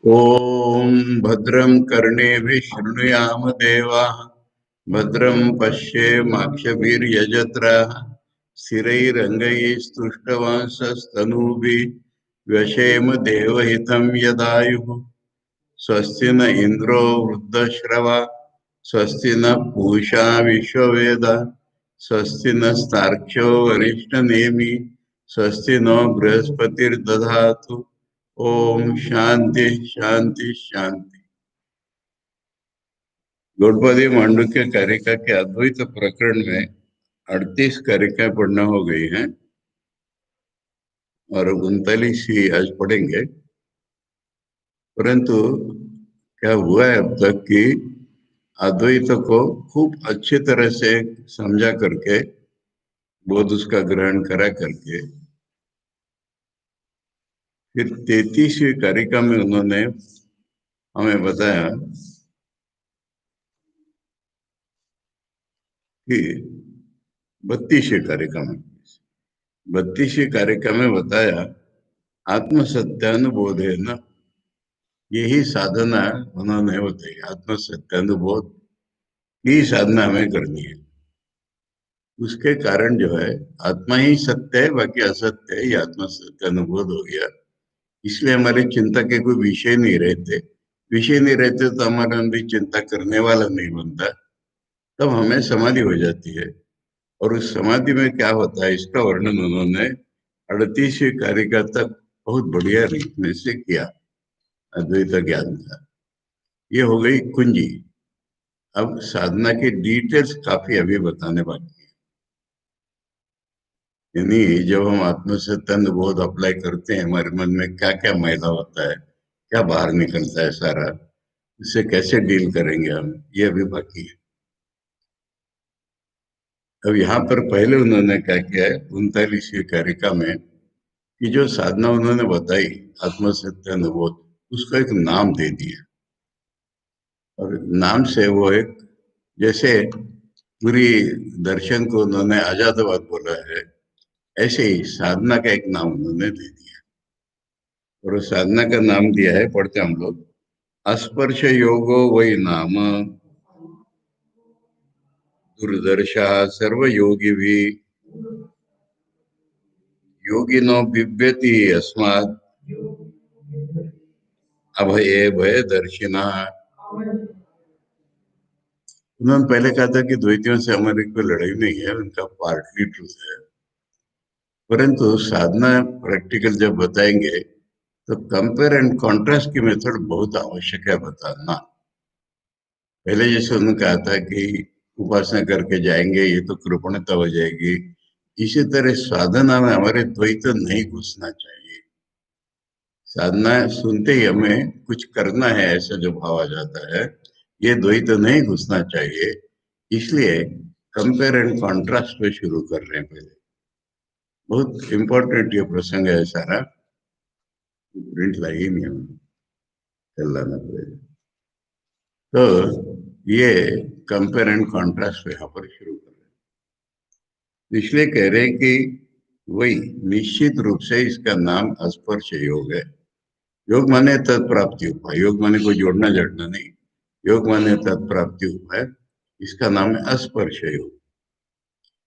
ॐ भद्रं कर्णेभिः शृणुयाम देवाः भद्रं पश्येमाक्षभिर्यजत्राः स्थिरैरङ्गैस्तुष्टवांसस्तनूभिः व्यशेम देवहितं यदायुः स्वस्ति न इन्द्रो वृद्धश्रवा स्वस्ति न पूषा विश्ववेदाः स्वस्ति नस्तार्क्ष्यो वरिष्ठनेमि स्वस्ति नो बृहस्पतिर्दधातु। ओम शांति शांति शांति। गौड़पदी मांडुक्य कारिका के अद्वैत प्रकरण में 38 कारिका पढ़ना हो गई हैं और 39 ही आज पढ़ेंगे। परंतु क्या हुआ है अब तक कि अद्वैत को खूब अच्छी तरह से समझा करके बोध उसका ग्रहण करा करके फिर 33वीं कारिका में उन्होंने हमें बताया कि 32वीं कारिका में 32वीं कारिका में बताया आत्म सत्यानुबोध है ना, यही साधना उन्होंने बताई। आत्म सत्यानुबोध की साधना हमें करनी है। उसके कारण जो है आत्मा ही सत्य है, बाकी असत्य है, ये आत्म सत्यानुबोध हो गया। इसलिए हमारे चिंता के कोई विषय नहीं रहते। विषय नहीं रहते तो हमारे अंदर चिंता करने वाला नहीं बनता, तब हमें समाधि हो जाती है। और उस समाधि में क्या होता है इसका वर्णन उन्होंने 38वीं कारिका तक बहुत बढ़िया रीति से किया। अद्वैत ज्ञान का ये हो गई कुंजी। अब साधना की डिटेल्स काफी अभी बताने बाकी है। यानी जब हम आत्मसत्य बोध अप्लाई करते हैं, हमारे मन में क्या क्या मैदा होता है, क्या बाहर निकलता है सारा, इससे कैसे डील करेंगे हम, ये अभी बाकी है। अब यहाँ पर पहले उन्होंने क्या किया है 39वीं कारिका में कि जो साधना उन्होंने बताई आत्मसत्यानुबोध, उसका एक नाम दे दिया। और नाम से वो एक, जैसे पूरी दर्शन को उन्होंने आजादवाद बोला है, ऐसे ही साधना का एक नाम उन्होंने दे दिया। और उस साधना का नाम दिया है, पढ़ते हम लोग, अस्पर्श योगो वै नाम दुर्दर्शा सर्वयोगी भी योगिनो बिभ्यति अस्मात् अभये भय दर्शिना। उन्होंने पहले कहा था कि द्वैतियों से हमारी कोई लड़ाई नहीं है, उनका पार्टली ट्रूथ है। परंतु साधना प्रैक्टिकल जब बताएंगे तो कंपेयर एंड कॉन्ट्रास्ट की मेथड बहुत आवश्यक है बताना। पहले जैसे उन्होंने कहा था कि उपासना करके जाएंगे ये तो कृपणता हो जाएगी, इसी तरह साधना में हमारे द्वैत नहीं घुसना चाहिए। साधना सुनते ही हमें कुछ करना है ऐसा जो भाव आ जाता है, ये द्वैत नहीं घुसना चाहिए। इसलिए कंपेयर एंड कॉन्ट्रास्ट पे शुरू कर रहे हैं पहले। बहुत इंपॉर्टेंट ये प्रसंग है सारा, प्रिंट लगी नहीं हमें, चल लाना पड़ेगा। तो ये कंपेयर एंड कॉन्ट्रास्ट यहाँ पर शुरू कर रहे हैं। इसलिए कह रहे हैं कि वही निश्चित रूप से इसका नाम स्पर्श योग है। योग माने तत्प्राप्ति उपाय, योग माने कोई जोड़ना जड़ना नहीं, योग माने तत्प्राप्ति उपाय। इसका नाम है स्पर्श योग।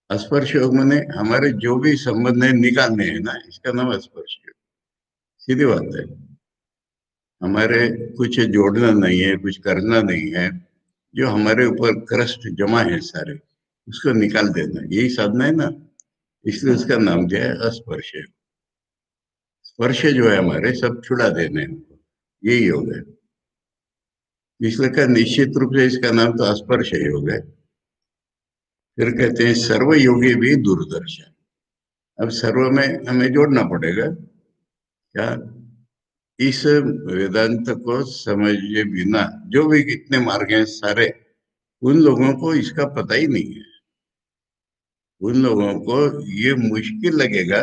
स्पर्श योग माने हमारे जो भी संबंध है निकालने हैं ना, इसका नाम स्पर्श योग। सीधी बात है, हमारे कुछ जोड़ना नहीं है, कुछ करना नहीं है, जो हमारे ऊपर क्रस्ट जमा है सारे, उसको निकाल देना, यही साधना है ना। इसलिए उसका नाम दिया है स्पर्श। स्पर्श जो है हमारे सब छुड़ा देने हैं, यही योग है। इसलिए का निश्चित रूप से इसका नाम तो स्पर्श योग है। फिर कहते हैं सर्व योगी भी दूरदर्शन। अब सर्व में हमें जोड़ना पड़ेगा क्या, इस वेदांत को समझे बिना जो भी कितने मार्ग हैं सारे, उन लोगों को इसका पता ही नहीं है। उन लोगों को ये मुश्किल लगेगा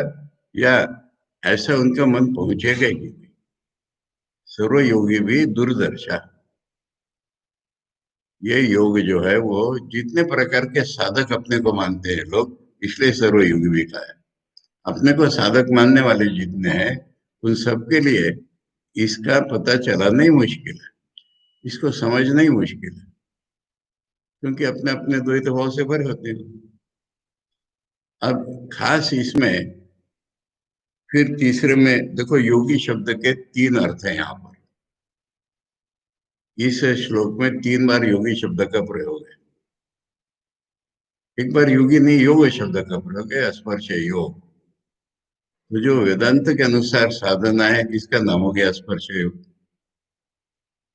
या ऐसा उनका मन पहुंचेगा ही नहीं। सर्व योगी भी दूरदर्शा। ये योग जो है वो जितने प्रकार के साधक अपने को मानते हैं लोग, इसलिए सर्वयोगी भी कहा है। अपने को साधक मानने वाले जितने हैं उन सबके लिए इसका पता चलाना ही मुश्किल है, इसको समझना ही मुश्किल है, क्योंकि अपने अपने द्वैत भाव से भरे होते हैं। अब खास इसमें फिर तीसरे में देखो, योगी शब्द के तीन अर्थ हैं यहाँ पर। इस श्लोक में तीन बार योगी शब्द का प्रयोग है। एक बार योगी नहीं, योग शब्द का प्रयोग है, स्पर्श योग। तो जो वेदांत के अनुसार साधना है, इसका नाम हो गया स्पर्श योग।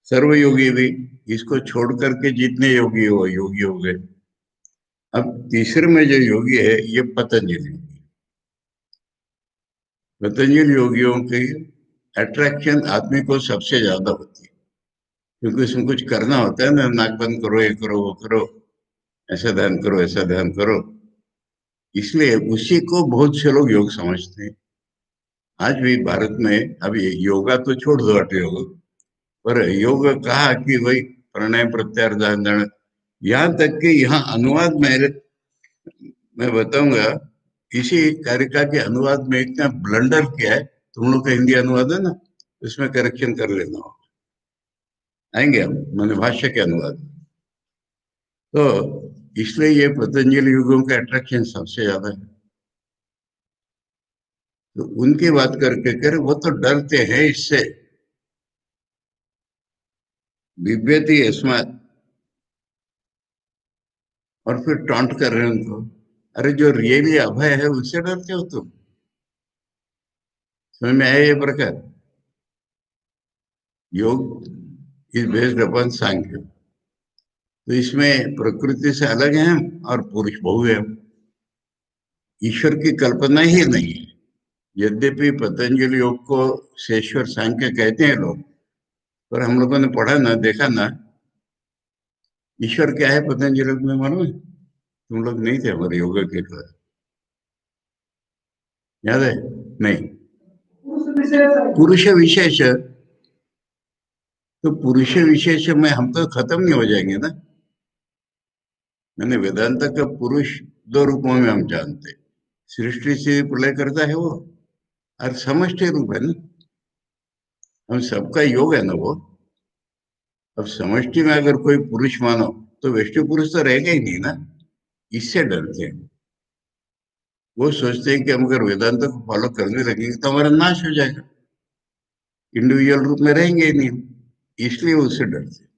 सर्वयोगी भी, इसको छोड़ करके जितने योगी हो योगी हो गए। अब तीसरे में जो योगी है ये पतंजलि योगी। पतंजलि योगियों की अट्रैक्शन आदमी को सबसे ज्यादा होती है, क्योंकि उसमें कुछ करना होता है ना, नाक बंद करो, ये करो, वो करो, ऐसा ध्यान करो, ऐसा ध्यान करो। इसलिए उसी को बहुत से लोग योग समझते हैं। आज भी भारत में अभी योगा तो छोड़ दो, हठ योग, पर योग कहा कि भाई प्राणायाम प्रत्याहार ध्यान धारणा, यहाँ तक कि यहाँ अनुवाद में मैं बताऊंगा। इसी कारिका के अनुवाद में इतना ब्लंडर किया है, तुम लोग का हिंदी अनुवाद है ना, उसमें करेक्शन कर लेना हो, आएंगे हम, मैंने भाष्य के अनुवाद में। तो इसलिए ये पतंजलि युगों का अट्रैक्शन सबसे ज्यादा है। तो उनकी बात करके कर, वो तो डरते हैं इससे, बिभ्यति अस्मात्, और फिर टॉन्ट कर रहे हैं उनको। अरे जो रियली अभय है उससे डरते हो तुम? समझ में आया ये प्रकार? योग इज बेस्ड अपॉन सांख्य। तो इसमें प्रकृति से अलग है हम, और पुरुष बहु है हम। ईश्वर की कल्पना ही नहीं है। यद्यपि पतंजलि योग को शेश्वर सांख्य कहते हैं लोग, पर हम लोगों ने पढ़ा ना, देखा ना, ईश्वर क्या है पतंजलि योग में मालूम है? तुम लोग नहीं थे हमारे योगा के क्लास, याद है? नहीं। पुरुष विशेष। तो पुरुष विशेष में हम तो खत्म नहीं हो जाएंगे ना। मैंने वेदांत का पुरुष दो रूपों में हम जानते हैं। सृष्टि से प्रलय करता है वो, और समष्टि रूप है ना, हम सबका योग है ना वो। अब समष्टि में अगर कोई पुरुष मानो, तो व्यष्टि पुरुष तो रहेगा ही नहीं ना। इससे डरते हैं। वो सोचते हैं कि हम अगर वेदांत को फॉलो करने लगेंगे तो हमारा नाश हो जाएगा, इंडिविजुअल रूप में रहेंगे ही नहीं, इसलिए उससे डरते हैं।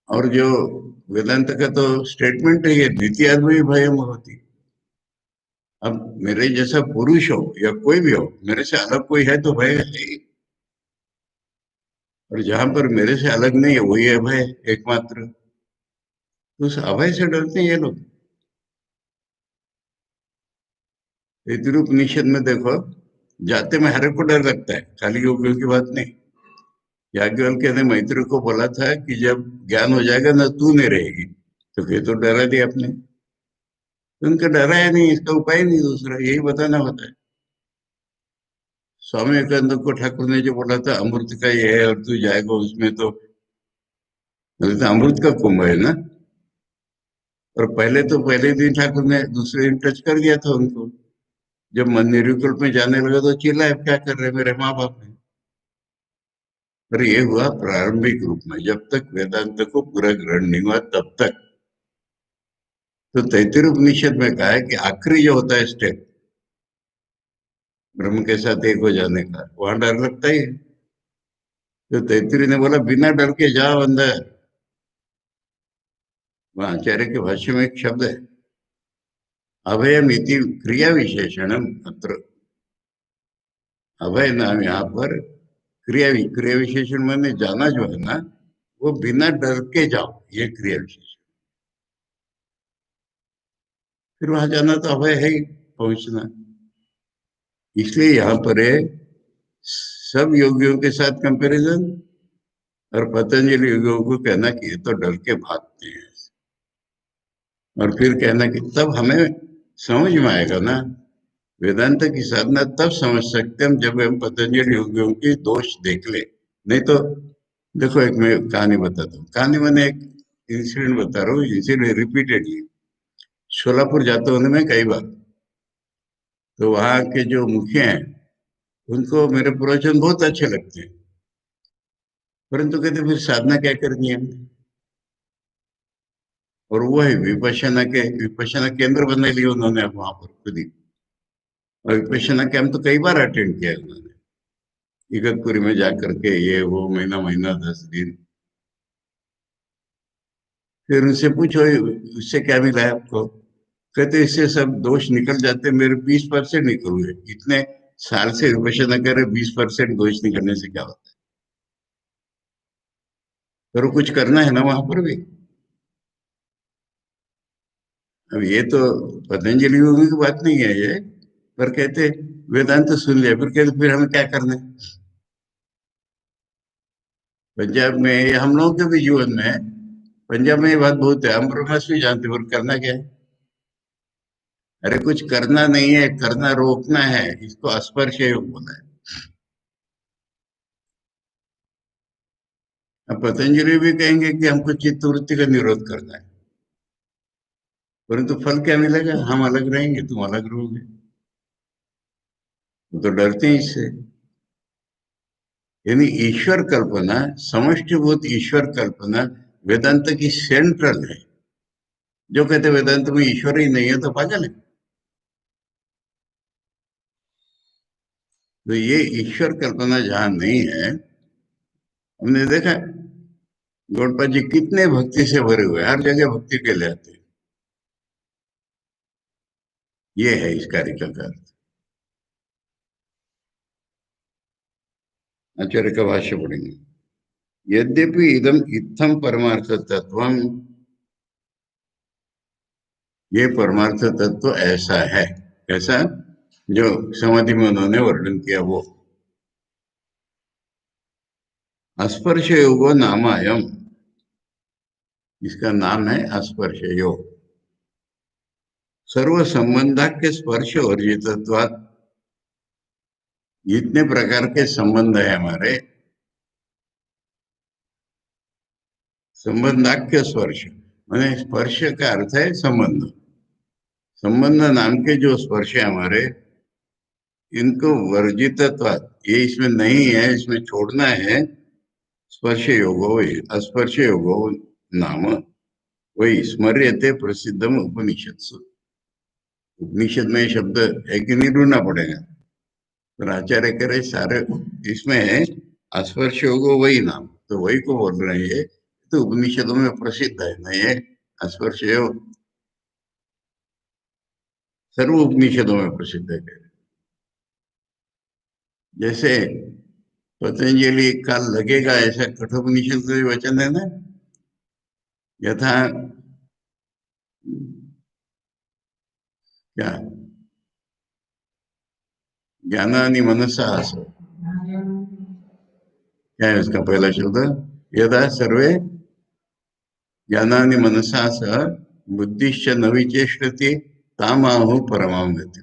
और जो वेदांत का तो स्टेटमेंट है, ये द्वितीय आदमी भयम होती। अब मेरे जैसा पुरुष हो या कोई भी हो, मेरे से अलग कोई है तो भय है ही। और जहां पर मेरे से अलग नहीं है वही है भय एकमात्र। तो उस अभय से डरते हैं ये लोग। उपनिषद में देखो, जाते में हर एक को डर लगता है, खाली योगियों की बात नहीं। याज्ञवल्क्य ने मैत्री को बोला था कि जब ज्ञान हो जाएगा ना, तू नहीं रहेगी। तो फिर तो डरा दिया अपने, तो उनका डराया नहीं, इसका उपाय नहीं दूसरा, यही बताना होता है। स्वामी विवेकानंद को ठाकुर ने जो बोला था अमृत का ये है और तू जाएगा उसमें, तो मतलब तो अमृत का कुंभ है ना। और पहले दिन ठाकुर ने दूसरे दिन टच कर दिया था उनको। जब मन निर्विकल्प में जाने लगा तो चिल्लाए, क्या कर रहे मेरे माँ बाप ने। पर ये हुआ प्रारंभिक रूप में, जब तक वेदांत को पूरा ग्रहण नहीं हुआ तब तक। तो तैत्तिरीय उपनिषद में कहा है कि आखिरी जो होता है स्टेप ब्रह्म के साथ एक हो जाने का, वहां डर लगता ही है। तो तैत्तिरीय ने बोला बिना डर के जाओ अंदर। वहां आचार्य के भाष्य में एक शब्द है, अभयम इति क्रिया विशेषणम अत्र। अभय नाम यहाँ पर क्रिया विशेषण मैंने जाना जो है ना, वो बिना डर के जाओ, ये क्रिया विशेषण। फिर वहां जाना तो अभय है ही, पहुंचना। इसलिए यहाँ पर है सब योगियों के साथ कंपैरिजन, और पतंजलि योगियों को कहना कि ये तो डर के भागते हैं। और फिर कहना कि तब हमें समझ में आएगा ना, वेदांत की साधना तब समझ सकते हम जब हम पतंजलि योगियों के दोष देख ले, नहीं तो देखो, एक मैं कहानी बताता हूँ। कहानी मैंने एक इंसिडेंट बता रहा हूँ, इंसिडेंट रिपीटेडली। सोलापुर जाता हूँ ना मैं कई बार, तो वहाँ के जो मुखिया हैं, उनको मेरे प्रवचन बहुत अच्छे लगते हैं। परंतु कहते फिर साधना क्या करनी है हमने? और वो है विपश्यना केंद्र बना लिया उन्होंने वहां पर खुद ही। और विपश्यना कैंप तो कई बार अटेंड किया है उन्होंने, इगतपुरी में जा करके, ये वो महीना महीना 10 दिन। फिर उनसे पूछो उससे क्या मिला है आपको? कहते इससे सब दोष निकल जाते, मेरे 20% निकल हुए। इतने साल से विपश्यना कर रहे, 20% दोष निकलने से क्या होता है? पर कुछ करना है ना वहां पर भी। अब ये तो पतंजलि योगी की बात नहीं है ये। पर कहते वेदांत तो सुन लिया, फिर कहते फिर हमें क्या करना है? पंजाब में, ये हम लोगों के भी जीवन में है। पंजाब में ये बात बहुत है, हम ब्रह्मास्त्र भी जानते हैं, पर करना क्या है? अरे कुछ करना नहीं है, करना रोकना है। इसको स्पर्श योग बोला है। अब पतंजलि भी कहेंगे कि हमको चित्त वृत्ति का निरोध करना है, परंतु फल क्या मिलेगा? हम अलग रहेंगे, तुम अलग रहोगे। वो तो डरते हैं इससे। यानी ईश्वर कल्पना, समष्टिभूत ईश्वर कल्पना वेदांत की सेंट्रल है। जो कहते वेदांत में ईश्वर ही नहीं है तो पागल है। तो ये ईश्वर कल्पना जहां नहीं है, हमने देखा गौड़पाद जी कितने भक्ति से भरे हुए हैं, हर जगह भक्ति के लिए आते हैं। ये है इस कार्य का अर्थ। आचार्य का भाष्य पढ़ेंगे। यद्यपि इदम इत्थम परमार्थ तत्वम, ये परमार्थ तत्व ऐसा है। कैसा? जो समाधि में उन्होंने वर्णन किया वो। स्पर्श योगो नामायम, इसका नाम है स्पर्श योग। सर्व संबंधाख्य स्पर्श वर्जितत्वात्, जितने प्रकार के संबंध है हमारे, संबंधाख्य स्पर्श माने स्पर्श का अर्थ है संबंध। संबंध नाम के जो स्पर्श है हमारे, इनको वर्जितत्वात्, ये इसमें नहीं है, इसमें छोड़ना है। स्पर्श योगो वही स्पर्श योगो नाम, वही स्मर्यते प्रसिद्धम उपनिषत्सु। उपनिषद में शब्द है कि नहीं, ढूंढना पड़ेगा। पर आचार्य कह रहे सारे इसमें है स्पर्श योगो वही नाम, तो वही को बोल रहे हैं। ये तो उपनिषदों में प्रसिद्ध है ना ये स्पर्श योग, सर्व उपनिषदों में प्रसिद्ध है। जैसे पतंजलि काल लगेगा, ऐसा कठोपनिषद का वचन है ना। यथा क्या, ज्ञानानि मनसा आसो, क्या है उसका पहला शब्द? यदा सर्वे ज्ञानानि मनसा सह बुद्धिश्च न विचेष्टति तामाहु परमाम गति।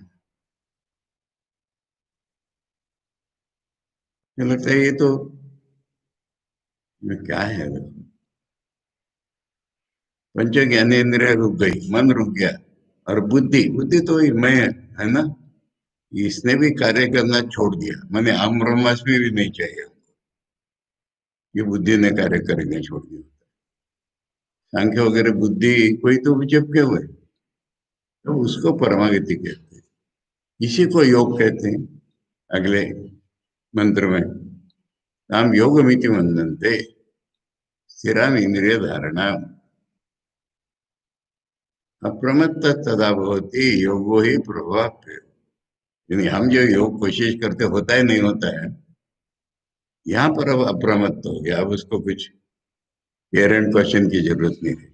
मुझे लगता है ये तो ये क्या है? पंच ज्ञानेन्द्रिय रुक गई, मन रुक गया। और बुद्धि, बुद्धि तो ही मैं है ना, इसने भी कार्य करना छोड़ दिया। मैंने हम ब्रह्मास्मि भी नहीं चाहिए, ये बुद्धि ने कार्य करना छोड़ दिया। सांख्य वगैरह बुद्धि कोई तो चिपके हुए, तो उसको परमागति कहते हैं। इसी को योग कहते हैं। अगले मंत्र में ताम योग मिति मनन्ते स्थिराम इंद्रिय धारणा अप्रमत्त तदा भवति योगो ही प्रभाव। यानी हम जो योग कोशिश करते, होता है नहीं होता है, यहाँ पर अब अप्रमत्त हो गया। अब उसको कुछ केयर एंड क्वेश्चन की जरूरत नहीं है।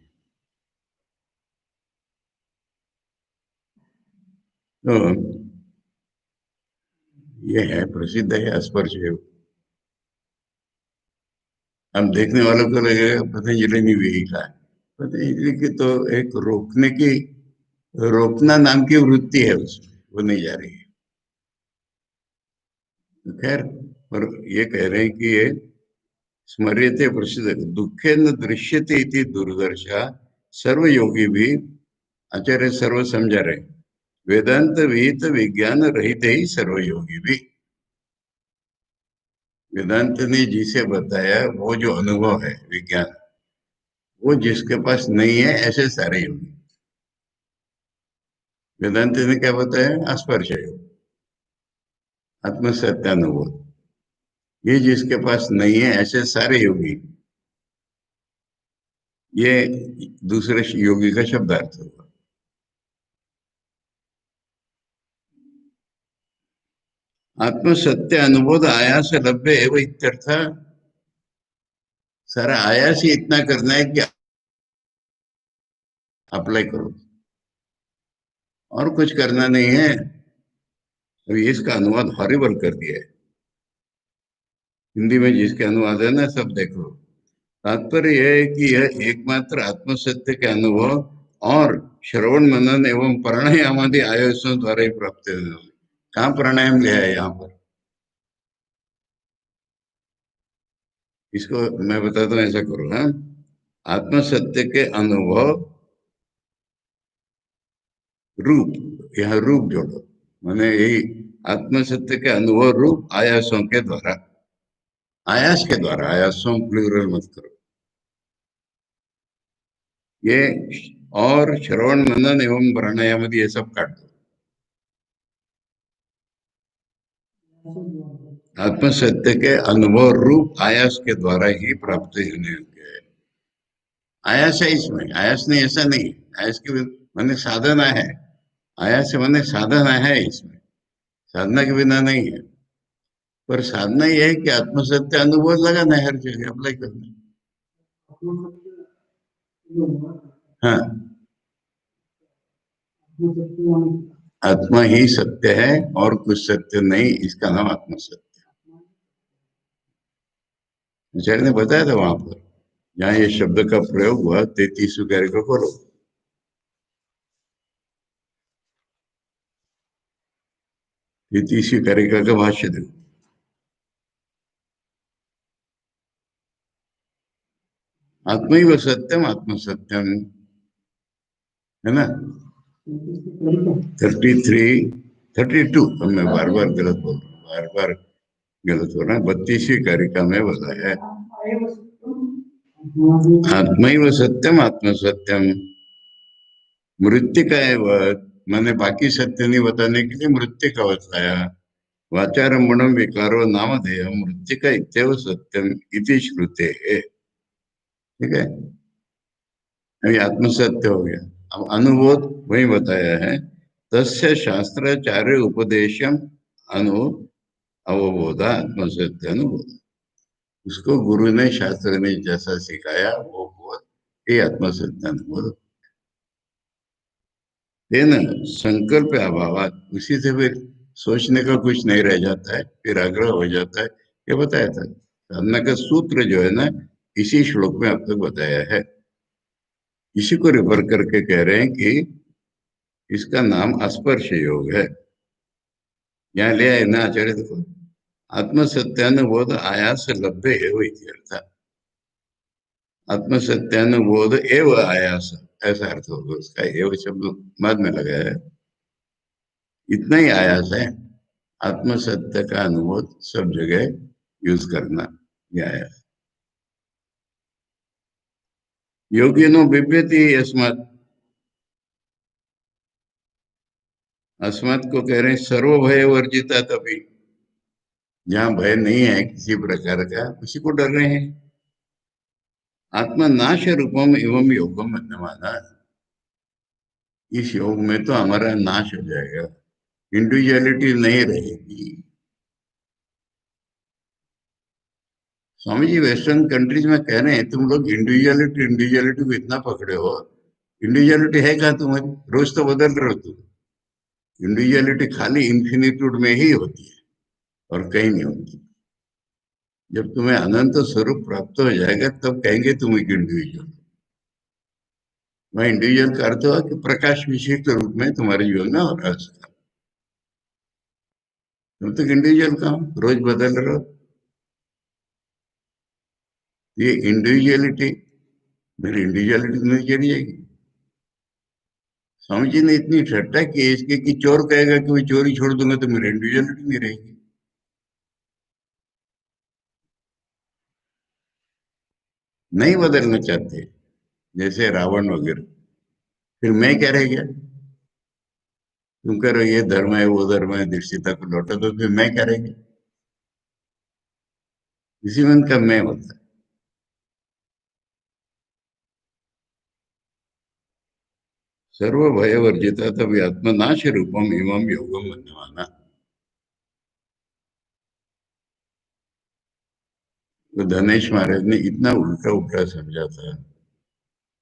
तो ये है प्रसिद्ध है स्पर्श योग। हम देखने वालों को लगेगा पतंजलि ने भी यही कहा है। पतंजलि की तो एक रोकने की, रोकना नाम की वृत्ति है उसमें, वो नहीं जा रही है। तो खैर, पर ये कह रहे हैं कि ये स्मर्यते प्रसिद्ध दुखे न दृश्यते इति दुर्दर्शा सर्वयोगी भी आचार्य सर्व समझा रहे वेदांत विहित विज्ञान रहित ही सर्वयोगी भी। वेदांत ने जिसे बताया वो जो अनुभव है विज्ञान, वो जिसके पास नहीं है ऐसे सारे योगी। वेदांत ने क्या बताया? स्पर्श योग, आत्मसत्यानुभव, ये जिसके पास नहीं है ऐसे सारे योगी। ये दूसरे योगी का शब्दार्थ होगा। आत्मसत्य अनुबोध आयास लभ्य एवं इत्यर्थ। सारा आयास ही इतना करना है कि अप्लाई करो, और कुछ करना नहीं है। अभी इसका अनुवाद हॉरिबल कर दिया है हिंदी में, जिसके अनुवाद है ना सब देख लो। तात्पर्य यह है कि यह एकमात्र आत्मसत्य के अनुभव और श्रवण मनन एवं प्राणायाम आदि आयोजनों द्वारा ही प्राप्त है। कहाँ प्राणायाम लिया है यहाँ पर? इसको मैं बताता हूँ, ऐसा करो। हाँ, आत्मसत्य के अनुभव रूप, यहाँ रूप जोड़ो, मैंने यही आत्मसत्य के अनुभव रूप आयासों के द्वारा, आयास के द्वारा, आयासों प्लूरल मत करो ये, और श्रवण मनन एवं प्राणायाम आदि ये सब काट दो। आत्मसत्य के अनुभव रूप आयास के द्वारा ही प्राप्त होने होंगे। आयास है इसमें, आयास नहीं ऐसा नहीं, आयास के माने साधना है, आयास से माने साधना है इसमें, साधना के बिना नहीं है। पर साधना यह है कि आत्मसत्य अनुभव लगाना है, हर जगह अप्लाई करना है। हाँ, आत्मा ही सत्य है और कुछ सत्य नहीं, इसका नाम आत्मसत्य। आचार्य ने बताया था वहां पर, जहाँ ये शब्द का प्रयोग हुआ 33 कार्य को खोलो। ये तीसरी कारिका का भाष्य देखो। आत्मा ही वो सत्यम, आत्म सत्यम, है ना? 33, 32, मैं बार बार गलत बोल रहा हूँ, बार बार गलत हो रहा है। 32वीं कारिका में बोला है आत्मा ही वो सत्यम, आत्म सत्यम, मृत्यु का है वह, मैंने बाकी सत्य नहीं बताने के लिए मृत्यु का बताया। वाचारंभणम विकारो नामधेय मृत्यु का इत्यव सत्यम इति श्रुते है। ठीक है, अभी आत्मसत्य हो गया। अब अनुबोध वही बताया है, तस्य शास्त्राचार्य उपदेशम अनु अवबोधा आत्मसत्य अनुबोध। उसको गुरु ने, शास्त्र ने जैसा सिखाया वो बोध, ये आत्मसत्य अनुबोध। तेन संकल्प अभाव, उसी से फिर सोचने का कुछ नहीं रह जाता है, फिर आग्रह हो जाता है। ये बताया था, साधना का सूत्र जो है ना, इसी श्लोक में अब तक बताया है। इसी को रिफर करके कह रहे हैं कि इसका नाम स्पर्श योग है। यहाँ ले आए ना आचार्य, देखो, आत्मसत्यानुबोध आयास लभ्य एवं इत्यर्थ, आत्मसत्यानुबोध एवं आयास, ऐसा अर्थ होगा उसका। एवं शब्द बाद में लगा है, इतना ही आयास है, आत्मसत्य का अनुभव सब जगह यूज करना, यह आयास। योगिनो बिभ्यति अस्मात्, अस्मात् को कह रहे हैं सर्व भय वर्जिता, तभी जहां भय नहीं है किसी प्रकार का, उसी को डर रहे हैं। आत्मा नाश रूपम एवं योगम माना, इस योग में तो हमारा नाश हो जाएगा, इंडिविजुअलिटी नहीं रहेगी। स्वामी जी वेस्टर्न कंट्रीज में कह रहे हैं, तुम लोग इंडिविजुअलिटी इंडिविजुअलिटी को इतना पकड़े हो, इंडिविजुअलिटी है क्या तुम्हारी? रोज तो बदल रहे हो तुम। इंडिविजुअलिटी खाली इन्फिनिट्यूड में ही होती है और कहीं नहीं होती। जब तुम्हें अनंत स्वरूप प्राप्त हो जाएगा तब कहेंगे तुम एक इंडिविजुअल। वह इंडिविजुअल का अर्थ हुआ कि प्रकाश विशिष्ट रूप में तुम्हारे जीवन में हो रहा है। तुम तो इंडिविजुअल का रोज बदल रहे हो। ये इंडिविजुअलिटी, मेरी इंडिविजुअलिटी नहीं चली जाएगी। स्वामी जी ने इतनी ठट्टा की है इसके कि चोर कहेगा कि मैं चोरी छोड़ दूंगा तो मेरी इंडिविजुअलिटी नहीं रहेगी। नहीं बदलना चाहते, जैसे रावण वगैरह। फिर मैं क्या रह गया? तुम कह रहे हो ये धर्म है वो धर्म है, दीक्षिता को लौटा दो, फिर मैं क्या रह गया? इसी में उनका मैं होता है। सर्व भय वर्जिता तब आत्मनाश रूपम एवं योगम बंधवाना। तो धनेश महाराज ने इतना उल्टा उल्टा समझा था।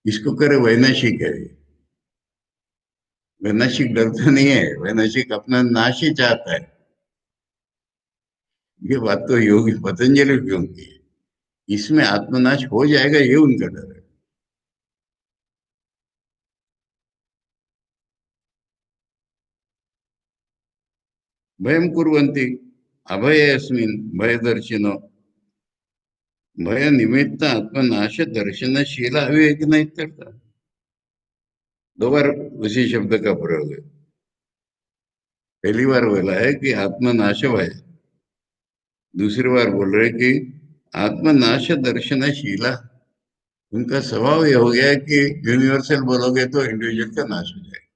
इसको करे वैनशिक है। वैनशिक डरता नहीं है, वैनशिक अपना नाश ही चाहता है। ये बात तो योगी पतंजलि की उनकी है। इसमें आत्मनाश हो जाएगा ये उनका डर है। भयम कुर्वन्ति अभय अस्मिन् भयदर्शिनो भय निमित्त आत्मनाश दर्शनशील अविवेक नहीं करता। दो बार उसी शब्द का प्रयोग है। पहली बार बोला है कि आत्मनाश भय, दूसरी बार बोल रहे कि आत्मनाश दर्शनशीला। उनका स्वभाव ये हो गया है कि यूनिवर्सल बोलोगे तो इंडिविजुअल का नाश हो जाएगा।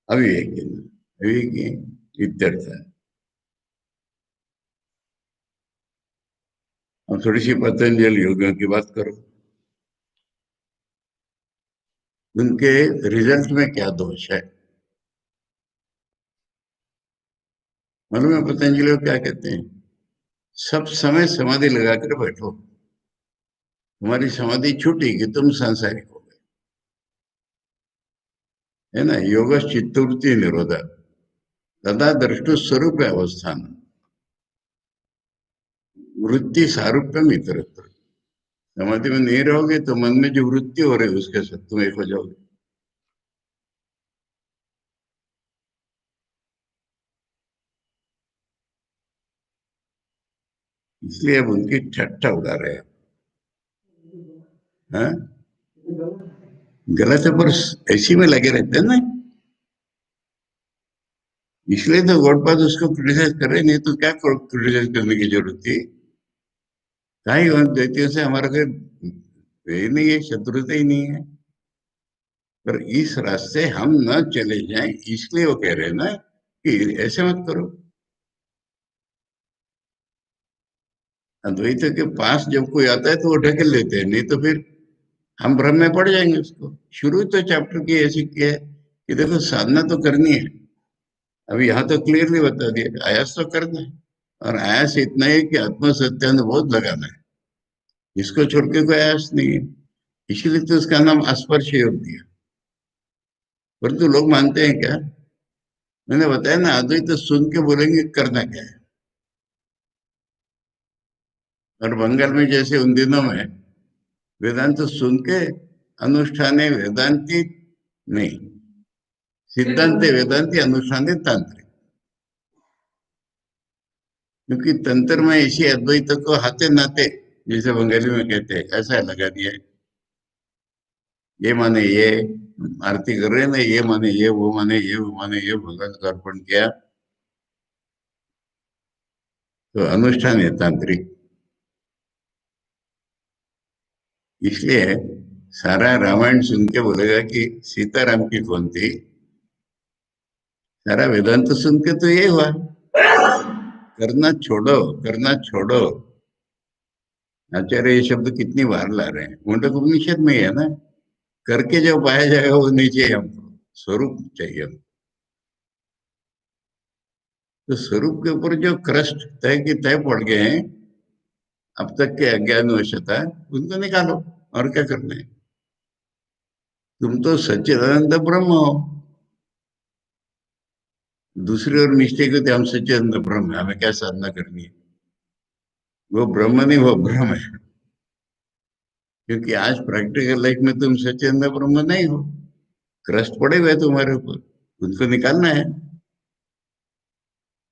अविवेक, अविवेक इत्यर्थ है। अब थोड़ी सी पतंजल योगियों की बात करो। उनके रिजल्ट में क्या दोष है? मालूम है पतंजलि को क्या कहते हैं? सब समय समाधि लगा कर बैठो, तुम्हारी समाधि छूटी कि तुम सांसारिक हो गए। है ना, योग चित्तवृत्ति निरोधा तदा दृष्टु स्वरूप अवस्थान वृत्ति सारूप्यम इतरत्र। समाधि में नहीं रहोगे तो मन में जो वृत्ति हो रही है उसके साथ तुम एक हो जाओगे। इसलिए अब उनकी ठट्ठा उड़ा रहे हैं। हाँ? गलत है पर ऐसी में लगे रहते हैं ना। इसलिए तो गौडपाद उसको क्रिटिसाइज कर रहे, नहीं तो क्या क्रिटिसाइज करने की जरूरत थी? कहीं उन द्वैतियों से हमारा कोई ये नहीं है, शत्रुता ही नहीं है। पर इस रास्ते हम न चले जाएं, इसलिए वो कह रहे हैं ना कि ऐसे मत करो। अद्वैत के पास जब कोई आता है तो वो ढकेल लेते हैं, नहीं तो फिर हम भ्रम में पड़ जाएंगे उसको। शुरू तो चैप्टर की ऐसी किया है कि देखो साधना तो करनी है। अभी यहाँ तो क्लियरली बता दिया कि आयास तो करना है। और आयास इतना है कि आत्म सत्यानुबोध लगाना है, इसको छोड़ के कोई आयास नहीं है। इसीलिए तो उसका नाम स्पर्श योग दिया। परंतु लोग मानते हैं क्या? मैंने बताया ना, अद्वैत तो सुन के बोलेंगे करना क्या है। और बंगाल में जैसे उन दिनों में वेदांत तो सुन के अनुष्ठाने वेदांती नहीं, सिद्धांत वेदांती अनुष्ठाने तांत्रिक। क्योंकि तंत्र में इसी अद्वैत को हाथे नाते, जैसे बंगाली में कहते हैं, ऐसा लगा दिया है। ये माने ये आरती कर रहे हैं ना, ये माने ये, वो माने ये, वो माने ये, भगवान को अर्पण किया तो अनुष्ठान है तांत्रिक। इसलिए सारा रामायण सुन के बोलेगा कि सीताराम की कौन थी। सारा वेदांत सुन के तो ये हुआ, करना छोड़ो, करना छोड़ो। आचार्य ये शब्द कितनी बार ला रहे हैं, मुंडक उपनिषद में ही है ना। करके जो पाया जाएगा वो नहीं चाहिए हमको, स्वरूप चाहिए हमको। तो स्वरूप के ऊपर जो क्रस्ट तय की तय पड़ गए हैं अब तक के अज्ञानवशता, उनको निकालो। और क्या करना है? तुम तो सच्चिदानंद ब्रह्म हो। दूसरी ओर मिस्टेक होती है, हम सच्चिदानंद ब्रह्म है, हमें क्या साधना करनी है? वो ब्रह्म नहीं, वो भ्रम है। क्योंकि आज प्रैक्टिकल लाइफ में तुम सच्चिदानंद ब्रह्म नहीं हो। क्रस्ट पड़े हुए हैं तुम्हारे ऊपर, उनको निकालना है।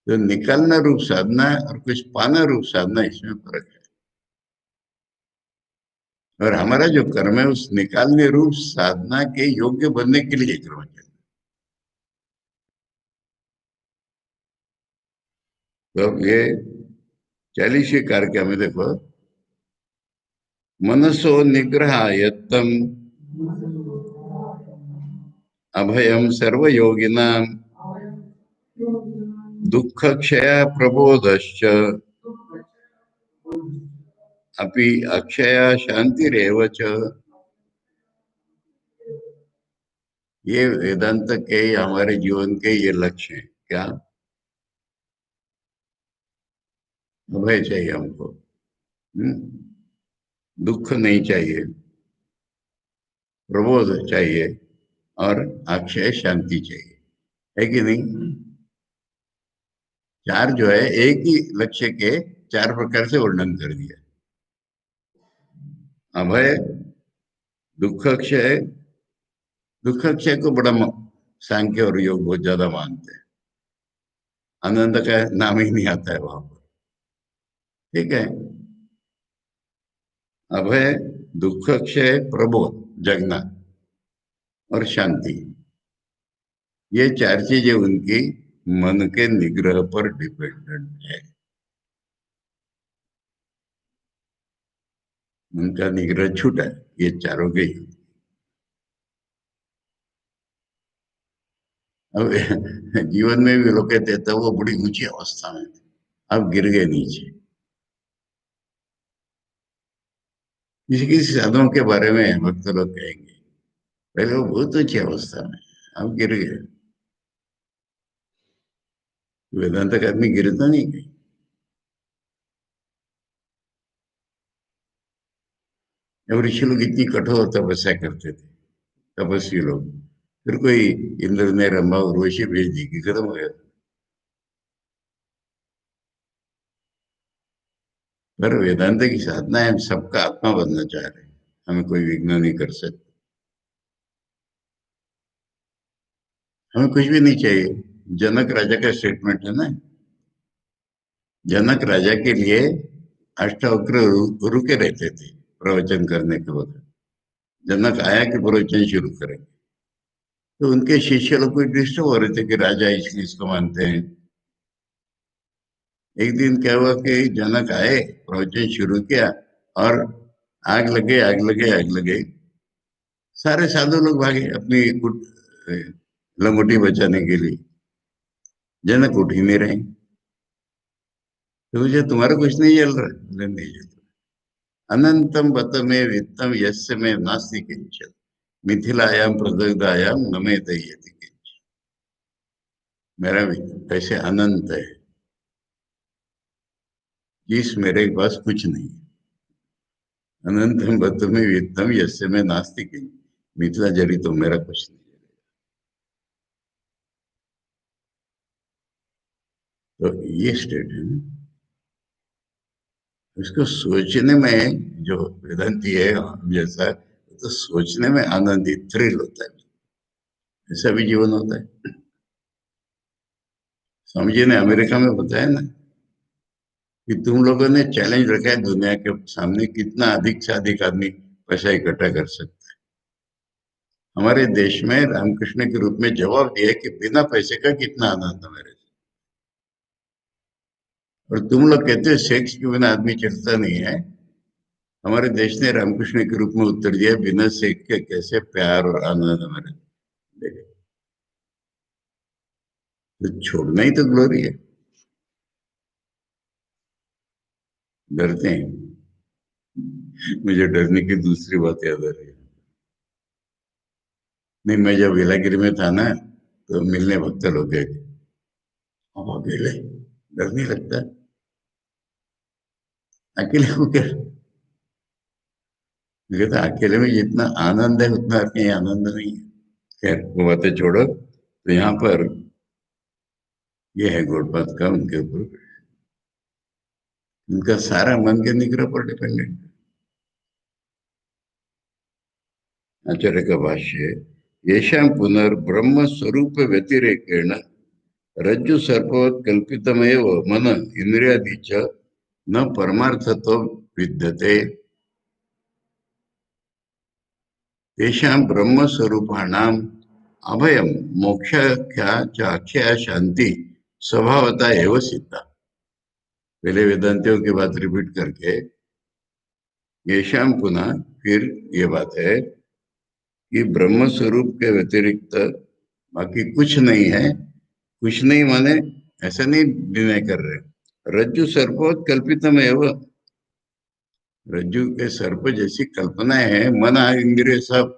तो निकालना रूप साधना और कुछ पाना रूप साधना, इसमें फर्क है। और हमारा जो कर्म है उस निकालने रूप साधना के योग्य बनने के लिए कर्म चल। तो अब ये 40 कार्य में देखो, मनसो निग्रह यत्तम अभयम सर्वयोगिनाम दुख क्षय प्रबोधश्च अपि अक्षय शांतिरेव च। ये वेदांत के हमारे जीवन के ये लक्ष्य हैं। क्या? अभय चाहिए हमको। दुख नहीं चाहिए, प्रबोध चाहिए, और अक्षय शांति चाहिए, है कि नहीं? चार जो है एक ही लक्ष्य के चार प्रकार से वर्णन कर दिया। अभय, दुख क्षय। दुख क्षय को बड़ा सांख्य और योग बहुत ज्यादा मानते हैं। आनंद का नाम ही नहीं आता है वहां पर। ठीक है। अभय, दुख क्षय, प्रबोध, जगना, और शांति, ये चार चीजें उनकी मन के निग्रह पर डिपेंडेंट है। उनका निग्रह छूटा ये चारों के। अब जीवन में भी लोग कहते थे वो बड़ी ऊंची अवस्था में थे, अब गिर गए नीचे। किसी किसी साधुओं के बारे में भक्त लोग कहेंगे पहले वो बहुत ऊंची अवस्था में, अब गिर गए। वेदांत का आदमी गिरता नहीं कहीं। अब ऋषि लोग इतनी कठोर तपस्या करते थे, तपस्वी लोग, फिर कोई इंद्र ने रंभा उर्वशी भेज दी कि खत्म हो गया। पर वेदांत की साधना है, हम सबका आत्मा बनना चाह रहे हैं, हमें कोई विघ्न नहीं कर सकता। हमें कुछ भी नहीं चाहिए। जनक राजा का स्टेटमेंट है ना। जनक राजा के लिए अष्टावक्र रुके रहते थे प्रवचन करने के वक्त। जनक आया कि प्रवचन शुरू करें, तो उनके शिष्य लोग कोई डिस्टर्ब हो रहे थे कि राजा इसलिए इसको मानते हैं। एक दिन क्या हुआ कि जनक आए, प्रवचन शुरू किया, और आग लगे, आग लगे, आग लगे। सारे साधु लोग भागे अपनी लंगोटी बचाने के लिए। जनक उठ ही नहीं रहे। तो मुझे तुम्हारा कुछ नहीं जल रहा है? बोले, नहीं जल रहा। अनंतम बत में वित्तम यस्य में नास्ति किंचन मिथिलायाम प्रदग्धायाम न मे दह्यति किंचन। मेरा भी पैसे अनंत है, जिस मेरे पास कुछ नहीं। अनंतम बत में वित्तम यस्य में नास्ति किंचन, मिथिला जरी तो मेरा कुछ नहीं। तो ये स्टेट है ना। इसको सोचने में जो वेदांती है हम जैसा, तो सोचने में आनंदित थ्रिल होता है। ऐसा भी जीवन होता है। स्वामी जी ने अमेरिका में बताया ना कि तुम लोगों ने चैलेंज रखा है दुनिया के सामने, कितना अधिक से अधिक आदमी पैसा इकट्ठा कर सकता है। हमारे देश में रामकृष्ण के रूप में जवाब दिया कि बिना पैसे का कितना आनंद है मेरे। और तुम लोग कहते हो सेक्स के बिना आदमी चलता नहीं है। हमारे देश ने रामकृष्ण के रूप में उत्तर दिया बिना सेक्स के कैसे प्यार और आनंद हमारे। तो छोड़ना ही तो ग्लोरी है। डरते हैं। मुझे डरने की दूसरी बात याद आ रही है। नहीं, मैं जब येलागिरी में था ना, तो मिलने भक्त लोग गए थे। अब अकेले डर नहीं लगता? अकेले को क्या? मुझे तो अकेले में जितना आनंद है उतना और कहीं आनंद नहीं है। खैर वो बातें छोड़ो। तो यहाँ पर ये है गौड़पाद का उनके ऊपर, उनका सारा मन के निग्रह पर डिपेंडेंट। आचार्य का भाष्य है, येषां पुनर्ब्रह्म स्वरूप व्यतिरेकेण रज्जु सर्पवत् कल्पितमेव मन इंद्रियादि च न परमार्थत्व विद्यते। तेषां ब्रह्मस्वरूपाणाम् अभयं मोक्षाख्या च अक्षया शांति स्वभावता एव सिद्धा। पहले वेदांतियों की बात रिपीट करके येषाम पुनः फिर ये बात है कि ब्रह्म स्वरूप के व्यतिरिक्त बाकी कुछ नहीं है। कुछ नहीं माने ऐसा नहीं डिनाई कर रहे। रज्जु सर्पोत कल्पितम एवं, रज्जु के सर्प जैसी कल्पनाएं है। मन इंद्रिय सब,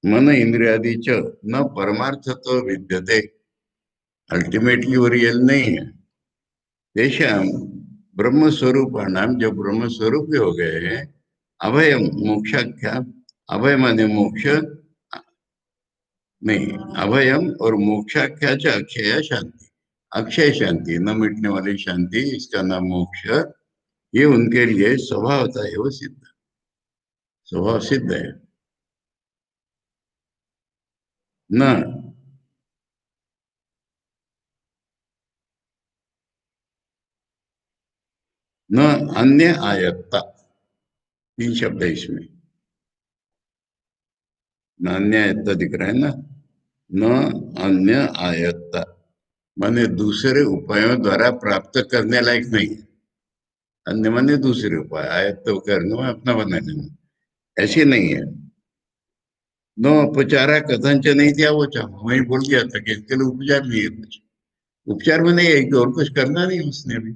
मन इंद्रियादि च न परमार्थ तो विद्यते, अल्टीमेटली वो रियल नहीं है। तेषाम ब्रह्म स्वरूपाणाम, जो ब्रह्म स्वरूप हो गए हैं, अभयम मोक्षाख्या, अभय माने मोक्ष नहीं, अभयम और मोक्षाख्या च अक्षय शांति, अक्षय शांति न मिटने वाली शांति, इसका नाम मोक्ष, ये उनके लिए स्वभावता है, वो सिद्ध, स्वभाव सिद्ध है। न न अन्य आयत्ता, तीन शब्द है इसमें। न अन्य आयत्ता दिख रहा है ना। न अन्य आयत्ता माने दूसरे उपायों द्वारा प्राप्त करने लायक नहीं है। अन्य माने दूसरे उपाय, आयत्त करने में अपना बनाने में, ऐसी नहीं है। नो उपचारा कथंच नहीं दिया, वो चाह वही बोल दिया था कि इसके लिए उपचार नहीं है कुछ। उपचार में नहीं है कि और कुछ करना नहीं उसने भी,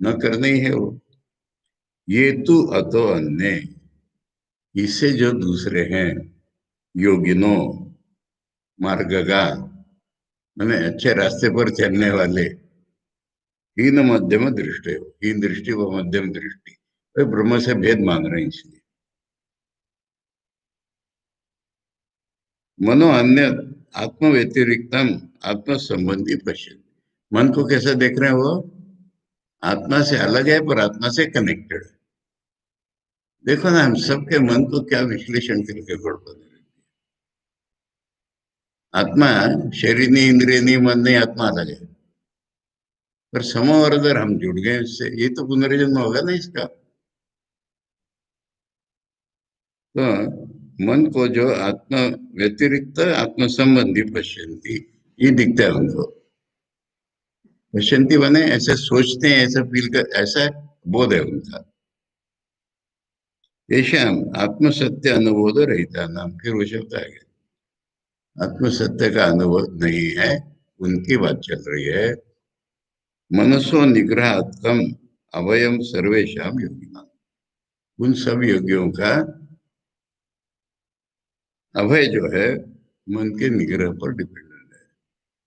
न करना ही है वो। ये तो अतो अन्य, इससे जो दूसरे हैं, योगिनो, मार्गगा मैंने अच्छे रास्ते पर चलने वाले, हीन मध्यम दृष्टि हो, हीन दृष्टि व मध्यम दृष्टि, वे ब्रह्म से भेद मान रहे हैं। इसलिए मनो अन्य आत्म व्यतिरिक्तम आत्म संबंधी पश्चिम, मन को कैसा देख रहे हैं वो, आत्मा से अलग है पर आत्मा से कनेक्टेड है। देखो ना, हम सबके मन को क्या विश्लेषण करके गड़बड़ दे रहे हैं। आत्मा शरीर नहीं, इंद्रिय नहीं, मन नहीं, आत्मा अलग है। पर समा और अगर हम जुड़ गए इससे, ये तो पुनर्जन्म होगा ना इसका। तो मन को जो आत्मा व्यतिरिक्त आत्म संबंधी पश्यंती, ये दिखता है उनको। पश्यंती बने ऐसे सोचते हैं, ऐसा फील कर, ऐसा बोध है उनका। येषाम आत्मसत्य अनुबोध रहता नाम, फिर वो शब्द आ गया, आत्मसत्य का अनुभव नहीं है, उनकी बात चल रही है। मनसो निग्रहात्म अवयम सर्वेशम योगिना, उन सब योगियों का अभय जो है मन के निग्रह पर डिपेंडेंट है।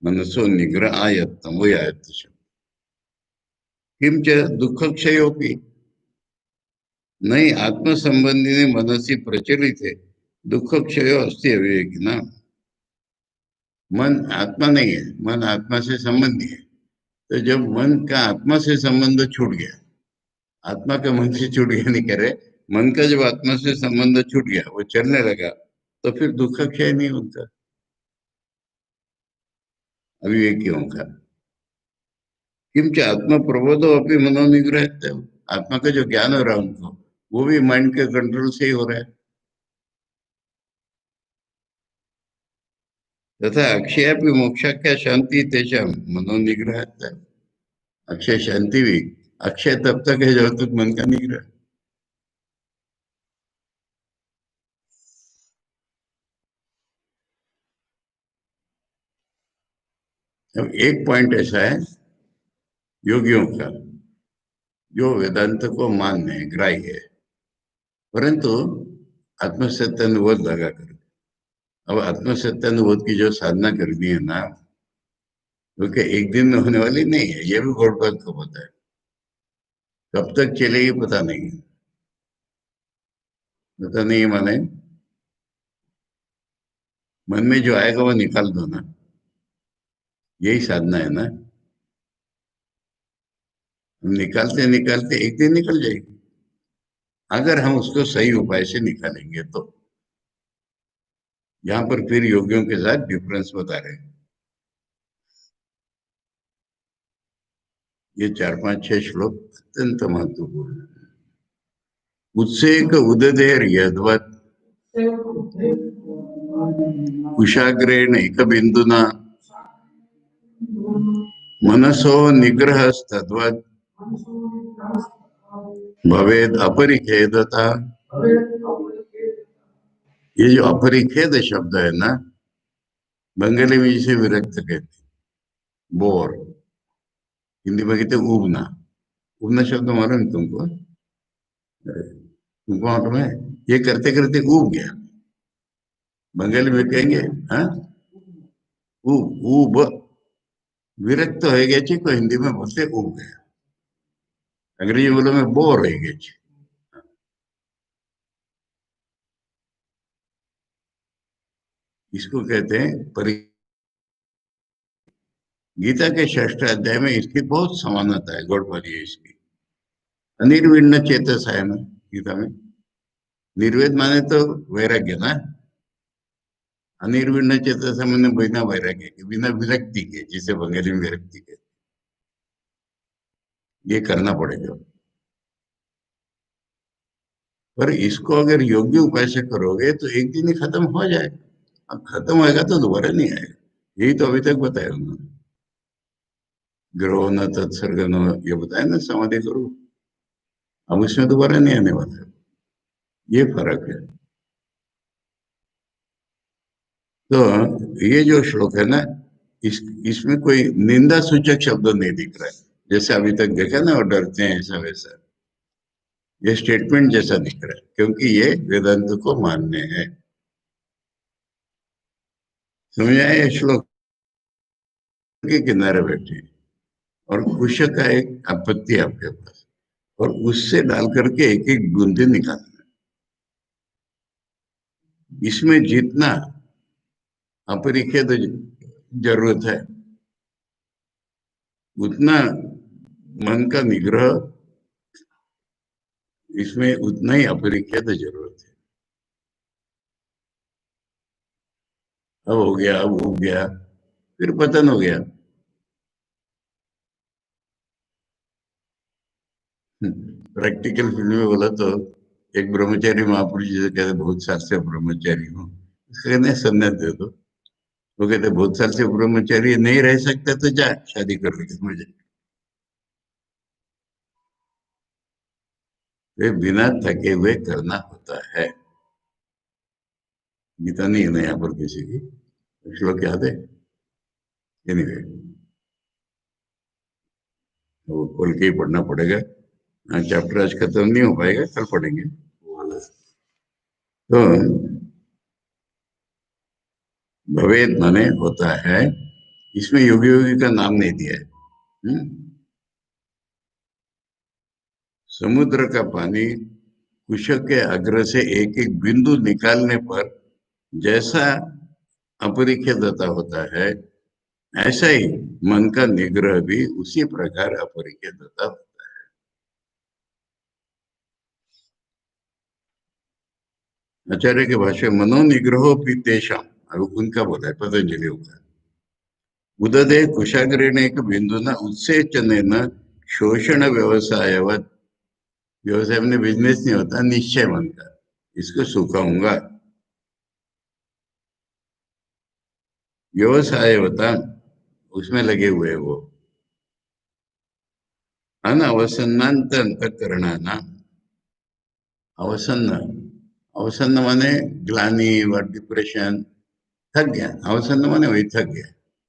मनसो निग्रह आयत्तम, वो आयत्त शब्द। किंच दुख क्षयोपी, नहीं आत्म संबंधी ने मनसी प्रचलित है, दुख क्षय अस्ति अविवेकी ना। मन आत्मा नहीं है, मन आत्मा से संबंधी है। तो जब मन का आत्मा से संबंध छूट गया, आत्मा का मन से छूट गया नहीं करे, मन का जब आत्मा से संबंध छूट गया, वो चलने लगा, तो फिर दुख क्षय नहीं होता अविवेकियों का। किंच आत्मा प्रबोधो अपनी मनोनिग्रह, आत्मा का जो ज्ञान हो रहा है उनको, वो भी माइंड के कंट्रोल से ही हो रहा है। तथा अक्षय भी मोक्षाख्या शांति तेषाम मनोनिग्रह, अक्षय शांति भी अक्षय तब तक है जब तक मन का निग्रह। अब एक पॉइंट ऐसा है योगियों का, जो वेदांत को मान्य है, ग्राह्य है, परंतु आत्मसत्यानुबोध लगा कर, अब आत्मसत्यानुबोध की जो साधना करनी है ना, क्योंकि एक दिन में होने वाली नहीं है, ये भी गौड़पाद को पता है। कब तक चलेगी पता नहीं है। पता नहीं माने मन में जो आएगा वो निकाल दो ना, यही साधना है ना। हम निकालते निकालते एक दिन निकल जाएगी, अगर हम उसको सही उपाय से निकालेंगे तो। यहाँ पर फिर योगियों के साथ डिफरेंस बता रहे हैं। ये 4 5 6 श्लोक अत्यंत महत्वपूर्ण है। उत्सेक उददेर यद्वत् कुशाग्रेण एक बिंदुना मनसो निग्रह तद्वत् भवेद अपरिखेदता। ये जो अपरिखेद शब्द है ना, बंगाली में जिसे विरक्त कहते, बोर, हिंदी में कहते उबना। उबना शब्द मालूम है तुमको? तुमको मालूम है? ये करते करते उब गया, बंगाली में कहेंगे हाँ, उब, विरक्त हो गया ची को हिंदी में बोलते उब गया, अंग्रेजी बोलो में बोर हो गया ची। इसको कहते हैं परि। गीता के 6ठ अध्याय में इसकी बहुत समानता है, गौड़पाली है इसकी। अनिर्विण्ण चेतस है ना गीता में। निर्वेद माने तो वैराग्य ना, अनिर्विण्ण चेतस मैंने बिना वैराग्य के, बिना विरक्ति के, जिसे बंगाली में विरक्ति के, ये करना पड़ेगा। पर इसको अगर योग्य उपाय से करोगे तो एक दिन ही खत्म हो जाएगा। अब खत्म होएगा तो दोबारा नहीं आएगा। यही तो अभी तक बताया उन्होंने, ग्रहो न तत्सर्ग न, ये बताया ना समाधि करो, अब उसमें दोबारा नहीं आने वाला है। ये फर्क है। तो ये जो श्लोक है ना, इसमें कोई निंदा सूचक शब्द नहीं दिख रहा है, जैसे अभी तक देखा ना, और डरते हैं ऐसा वैसा। ये स्टेटमेंट जैसा दिख रहा है, क्योंकि ये वेदांत को मानने हैं। समझ आए? ये श्लोक के किनारे बैठे हैं, और कुश का एक आपत्ति है आपके पास, और उससे डाल करके एक एक बूंदे निकालना। इसमें जितना अपरिच्छेद जरूरत है, उतना मन का निग्रह इसमें उतना ही अपरिच्छेद जरूरत है। अब हो गया, अब हो गया, फिर पतन हो गया। प्रैक्टिकल फील्ड में बोला तो एक ब्रह्मचारी महापुरुष जी से कहते बहुत साल से ब्रह्मचारी हूँ, कहते संन्यास दे दो। वो कहते बहुत साल से ब्रह्मचारी नहीं रह सकते तो जा शादी कर ले मुझे। वे बिना थके हुए करना होता है। गीता नहीं है ना यहाँ पर किसी की, श्लोक याद है? एनीवे, वो खोल के ही पढ़ना पड़ेगा। हाँ, चैप्टर आज खत्म नहीं हो पाएगा, कल पढ़ेंगे। तो भवेद माने होता है, इसमें योगी योगी का नाम नहीं दिया है। समुद्र का पानी कुश के अग्र से एक एक बिंदु निकालने पर जैसा अपरिच्छेदता होता है, ऐसा ही मन का निग्रह भी उसी प्रकार अपरिच्छेदता होता है। आचार्य के भाष्य मनोनिग्रहो तेषाम, अब उनका बोला है पतंजलि का, उददे कुशाग्रेण एक बिंदुना उत्सेचनेन शोषण व्यवसायवत, व्यवसाय में बिजनेस नहीं होता, निश्चय मन का, इसको सुखाऊंगा। व्यवसाय होता, उसमें लगे हुए वो, अनवसन्नांत अंतकरणाना। अवसन्न, अवसन्न माने ग्लानी व डिप्रेशन, थक गया। अवसन्न माने वही थक गया,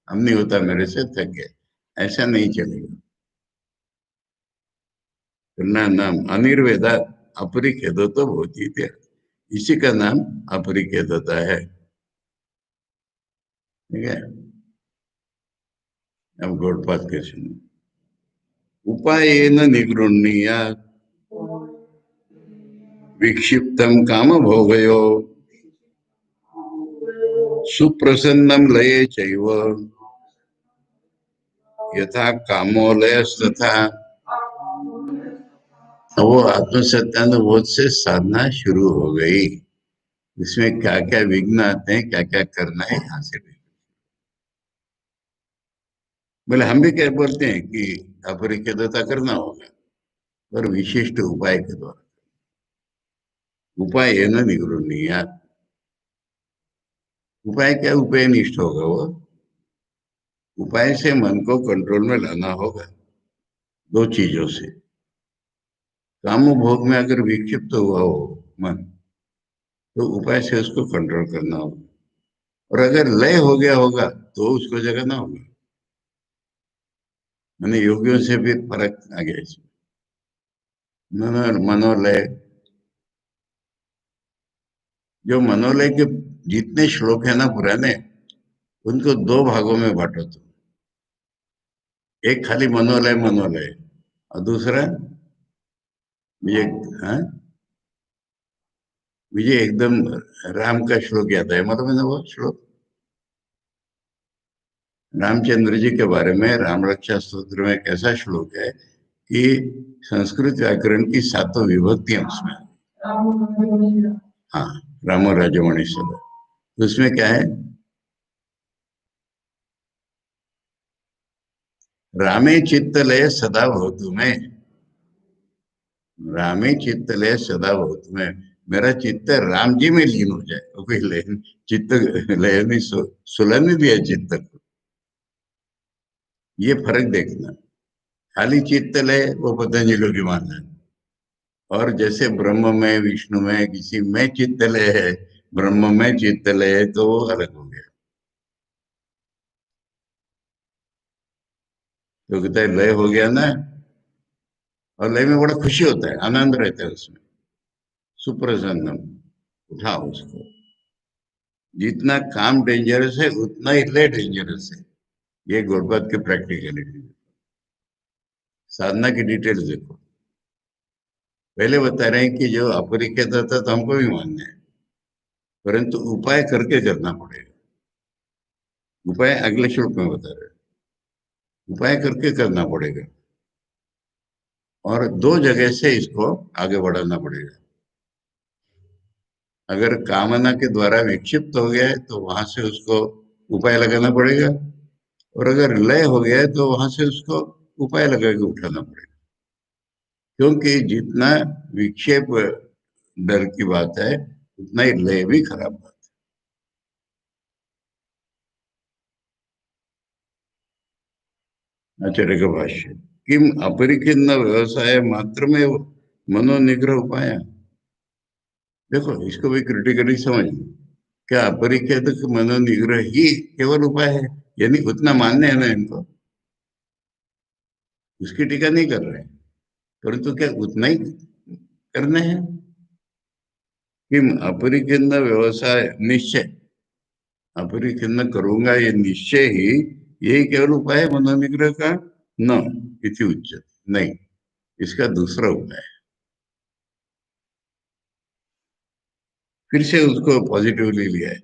हम नहीं होता मेरे से, थक गया, ऐसा नहीं चलेगा। करना नाम अनिर्वेदा अपरिखेद तो होती थी, इसी का नाम अपरिखेदता है। ठीक है, अब गौड़पाद के सुनो। उपायेन निगृह्णीया विक्षिप्तम काम भोगयो सुप्रसन्नम लये चैव यथा कामोलयस्तथा। वो आत्मसत्यानुबोध से साधना शुरू हो गई। इसमें क्या क्या विघ्न आते हैं, क्या क्या करना है, यहाँ से भी बोले। हम भी क्या बोलते हैं कि अपरिच्छेदता करना होगा, पर विशिष्ट उपाय के द्वारा। उपाय है ना निगृह्णीया, उपाय क्या, उपाय निष्ठ होगा वो। उपाय से मन को कंट्रोल में लाना होगा, दो चीजों से। काम भोग में अगर विक्षिप्त हुआ हो मन, तो उपाय से उसको कंट्रोल करना होगा। और अगर लय हो गया होगा तो उसको जगाना होगा। मैंने योगियों से भी फर्क आ गया इसमें। मनोलय, जो मनोलय के जितने श्लोक है ना पुराने, उनको दो भागों में बांटो तुम। एक खाली मनोलय मनोलय, और दूसरा ये, हाँ, मुझे एकदम राम का श्लोक याद है, मतलब मैंने वो श्लोक रामचंद्र जी के बारे में, राम रक्षा स्तोत्र में एक ऐसा श्लोक है कि संस्कृत व्याकरण की सातों विभक्तियां उसमें हैं। हाँ, रामो राजमणि सदा। तो उसमें क्या है, रामे चित्तलय सदा भवतु में। रामे चित्तलय सदा भवतु में, मेरा चित्त राम जी में लीन हो जाए। वो कोई लय, चित्त लय नहीं, सुलह नहीं दिया चित्त को। ये फर्क देखना। खाली चित्त लय वो पतंजलि की मान है। और जैसे ब्रह्म में, विष्णु में, किसी में चित्त लय है, ब्रह्म में चित्त लय है, तो वो अलग हो गया। तो कहता है लय हो गया ना, और लय में बड़ा खुशी होता है, आनंद रहता है उसमें। सुप्रसन्नम, उठाओ उसको। जितना काम डेंजरस है उतना ही लय डेंजरस है। ये गौरबात की प्रैक्टिकलिटी। साधना की डिटेल्स देखो। पहले बता रहे हैं कि जो अपरिचित था तो हमको भी मानना है, परंतु उपाय करके करना पड़ेगा। उपाय अगले श्लोक में बता रहे हैं। उपाय करके करना पड़ेगा, और दो जगह से इसको आगे बढ़ाना पड़ेगा। अगर कामना के द्वारा विक्षिप्त हो गया है तो वहां से उसको उपाय लगाना पड़ेगा, और अगर लय हो गया है तो वहां से उसको उपाय लगा के उठाना पड़ेगा। क्योंकि जितना विक्षेप डर की बात है, उतना ही लय भी खराब बात है। आचार्य का भाष्य, किम अपरिचिन्न व्यवसाय मात्र में मनोनिग्रह उपाय। देखो, इसको भी क्रिटिकली समझ लो। क्या अपरिचित मनोनिग्रह ही केवल उपाय है? यानी उतना मानने है ना इनको, उसकी टीका नहीं कर रहे हैं, परंतु क्या उतना ही करना है? किम अपरिचिन्न व्यवसाय निश्चय, अपरिचिन्न करूंगा ये निश्चय ही, यही केवल उपाय है मनोनिग्रह का? न इति उच्चते, नहीं, इसका दूसरा उपाय है। फिर से उसको पॉजिटिवली लिया है।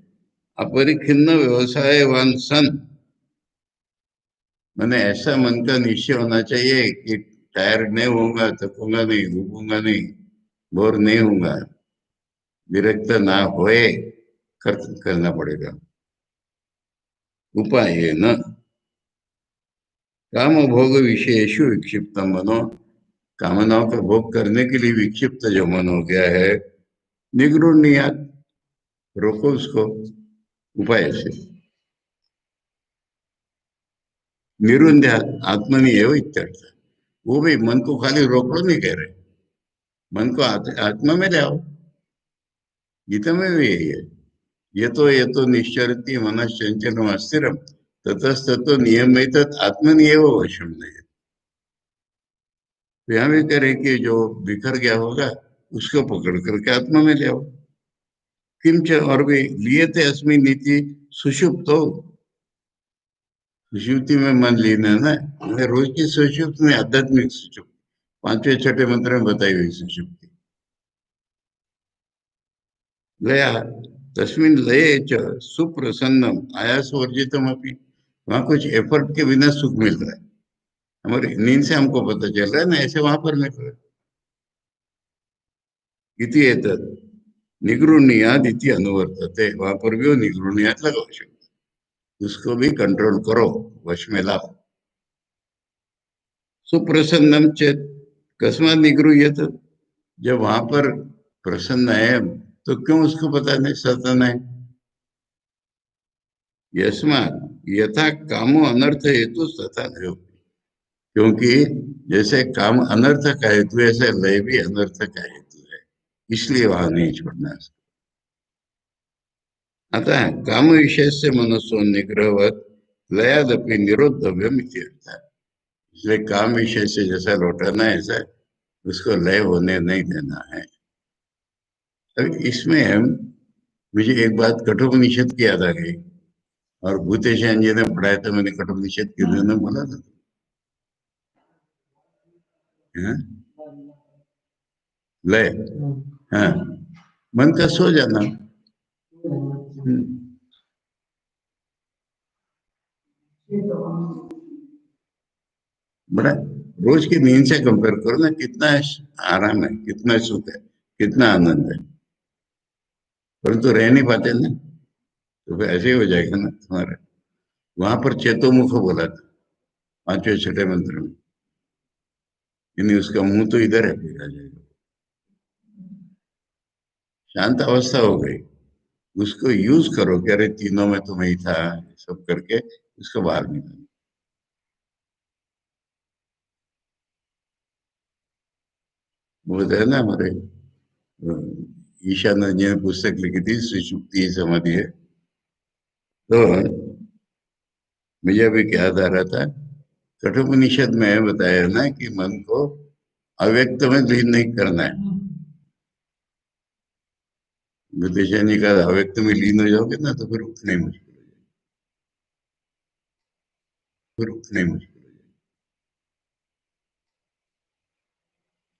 अपरिचिन्न व्यवसायवान सन, मैंने ऐसा मन का निश्चय होना चाहिए कि टायर्ड नहीं होऊंगा, थकूंगा नहीं, भूखूंगा नहीं, बोर नहीं होऊंगा, विरक्त ना होए, करना पड़ेगा। उपाय है न काम भोग विषयेषु विक्षिप्त मनो, कामनाओं का भोग करने के लिए विक्षिप्त जो मन हो गया है, निगृहणीयात, रोको उसको उपाय से। निरुंध्यात आत्मनि एव इत्यर्थ। वो भी मन को खाली रोक लो नहीं कह रहे, मन को आत्मा में ले आओ। गीता में भी यही है। ये तो निश्चरति मनश्चंचलम अस्थिरम, ततस्ततो नियमित आत्मनि एव वशम नहीं। तो यहाँ भी कह रहे कि जो बिखर गया होगा उसको पकड़ करके आत्मा में ले आओ। किंच, और भी लिए थे अस्मिन नीति सुषुप्त हो, सुषुप्ति में मन लीन है ना। रोज की सुषुप्त में, आध्यात्मिक सुषुप्त, पांचवें छठे मंत्र में बताई हुई सुषुप्ति। लया, तस्मिन लये च सुप्रसन्नम आयास वर्जितम अपि, वहां कुछ एफर्ट के बिना सुख मिल रहा है। हमारी नींद से हमको पता चल रहा है ना, ऐसे वहां पर मिल रहा है। इति एतत् निगृहणीयाद इति अनुवर्तते, वहां पर भी वो निगृहणीयाद लगा शब्द। उसको भी कंट्रोल करो, वश में लाओ। सुप्रसन्नम चेत कस्मात निगृह्यत, जब वहां पर प्रसन्न है तो क्यों उसको बताने सताना है? यस्मात् यथा कामो अनर्थ हेतु तथा लयो, क्योंकि जैसे काम अनर्थ का हेतु ऐसे लय भी अनर्थ का हेतु है, इसलिए वहां नहीं छोड़ना है। अतः काम विशेष से मनस्सो निग्रहवत लयादपि निरोधव्यम इत्यर्थ है। इसलिए काम विषय से जैसा लौटाना है ऐसा उसको लय होने नहीं देना है। अब इसमें मुझे एक बात कठोपनिषद की याद आ गई, और भूतेशान जी ने पढ़ाया था, मैंने कठोपनिषद के दिनों में बोला था। हाँ? लय, हाँ, मन का सो जाना। बड़ा रोज की नींद से कंपेयर करो ना, कितना आराम है, कितना सुख है, कितना आनंद है, परंतु रह नहीं पाते ना, तो फिर ऐसे ही हो जाएगा ना तुम्हारा। वहां पर चेतोमुख बोला था पांचवें छठे मंत्र में, यानी उसका मुंह तो इधर है, फिर आ जाएगा। शांत अवस्था हो गई, उसको यूज करो कि अरे तीनों में तो मैं ही था, सब करके उसको बाहर निकालो। वो है ना हमारे ईशानंद जी ने पुस्तक लिखी थी सुषुप्ति समाधि है, तो मुझे अभी क्या याद आ रहा था, कठोपनिषद में बताया ना कि मन को अव्यक्त में लीन नहीं करना है। बुद्धिजन जी का अव्यक्त में लीन हो जाओगे ना, तो फिर उठने मुश्किल हो जाएगा, फिर उठने मुश्किल हो जाएगा।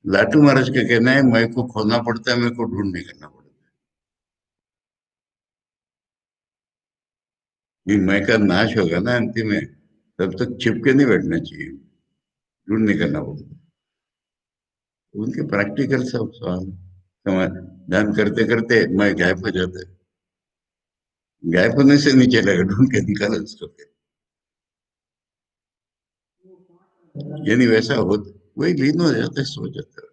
लाटू महाराज का कहना है मैं को खोना पड़ता है, मैं को ढूंढ नहीं करना पड़ता है। ये मैं का नाश होगा ना अंतिम में, तब तक चिपके नहीं बैठना चाहिए, ढूंढ नहीं करना पड़ता। उनके प्रैक्टिकल सब सवाल समझ, ध्यान करते करते मैं गायब हो जाता है, गायब होने से नहीं चलेगा, ढूंढ के निकालो उसको फिर। यानी वैसा हो, वही लीन हो जाता है, सो जाता है।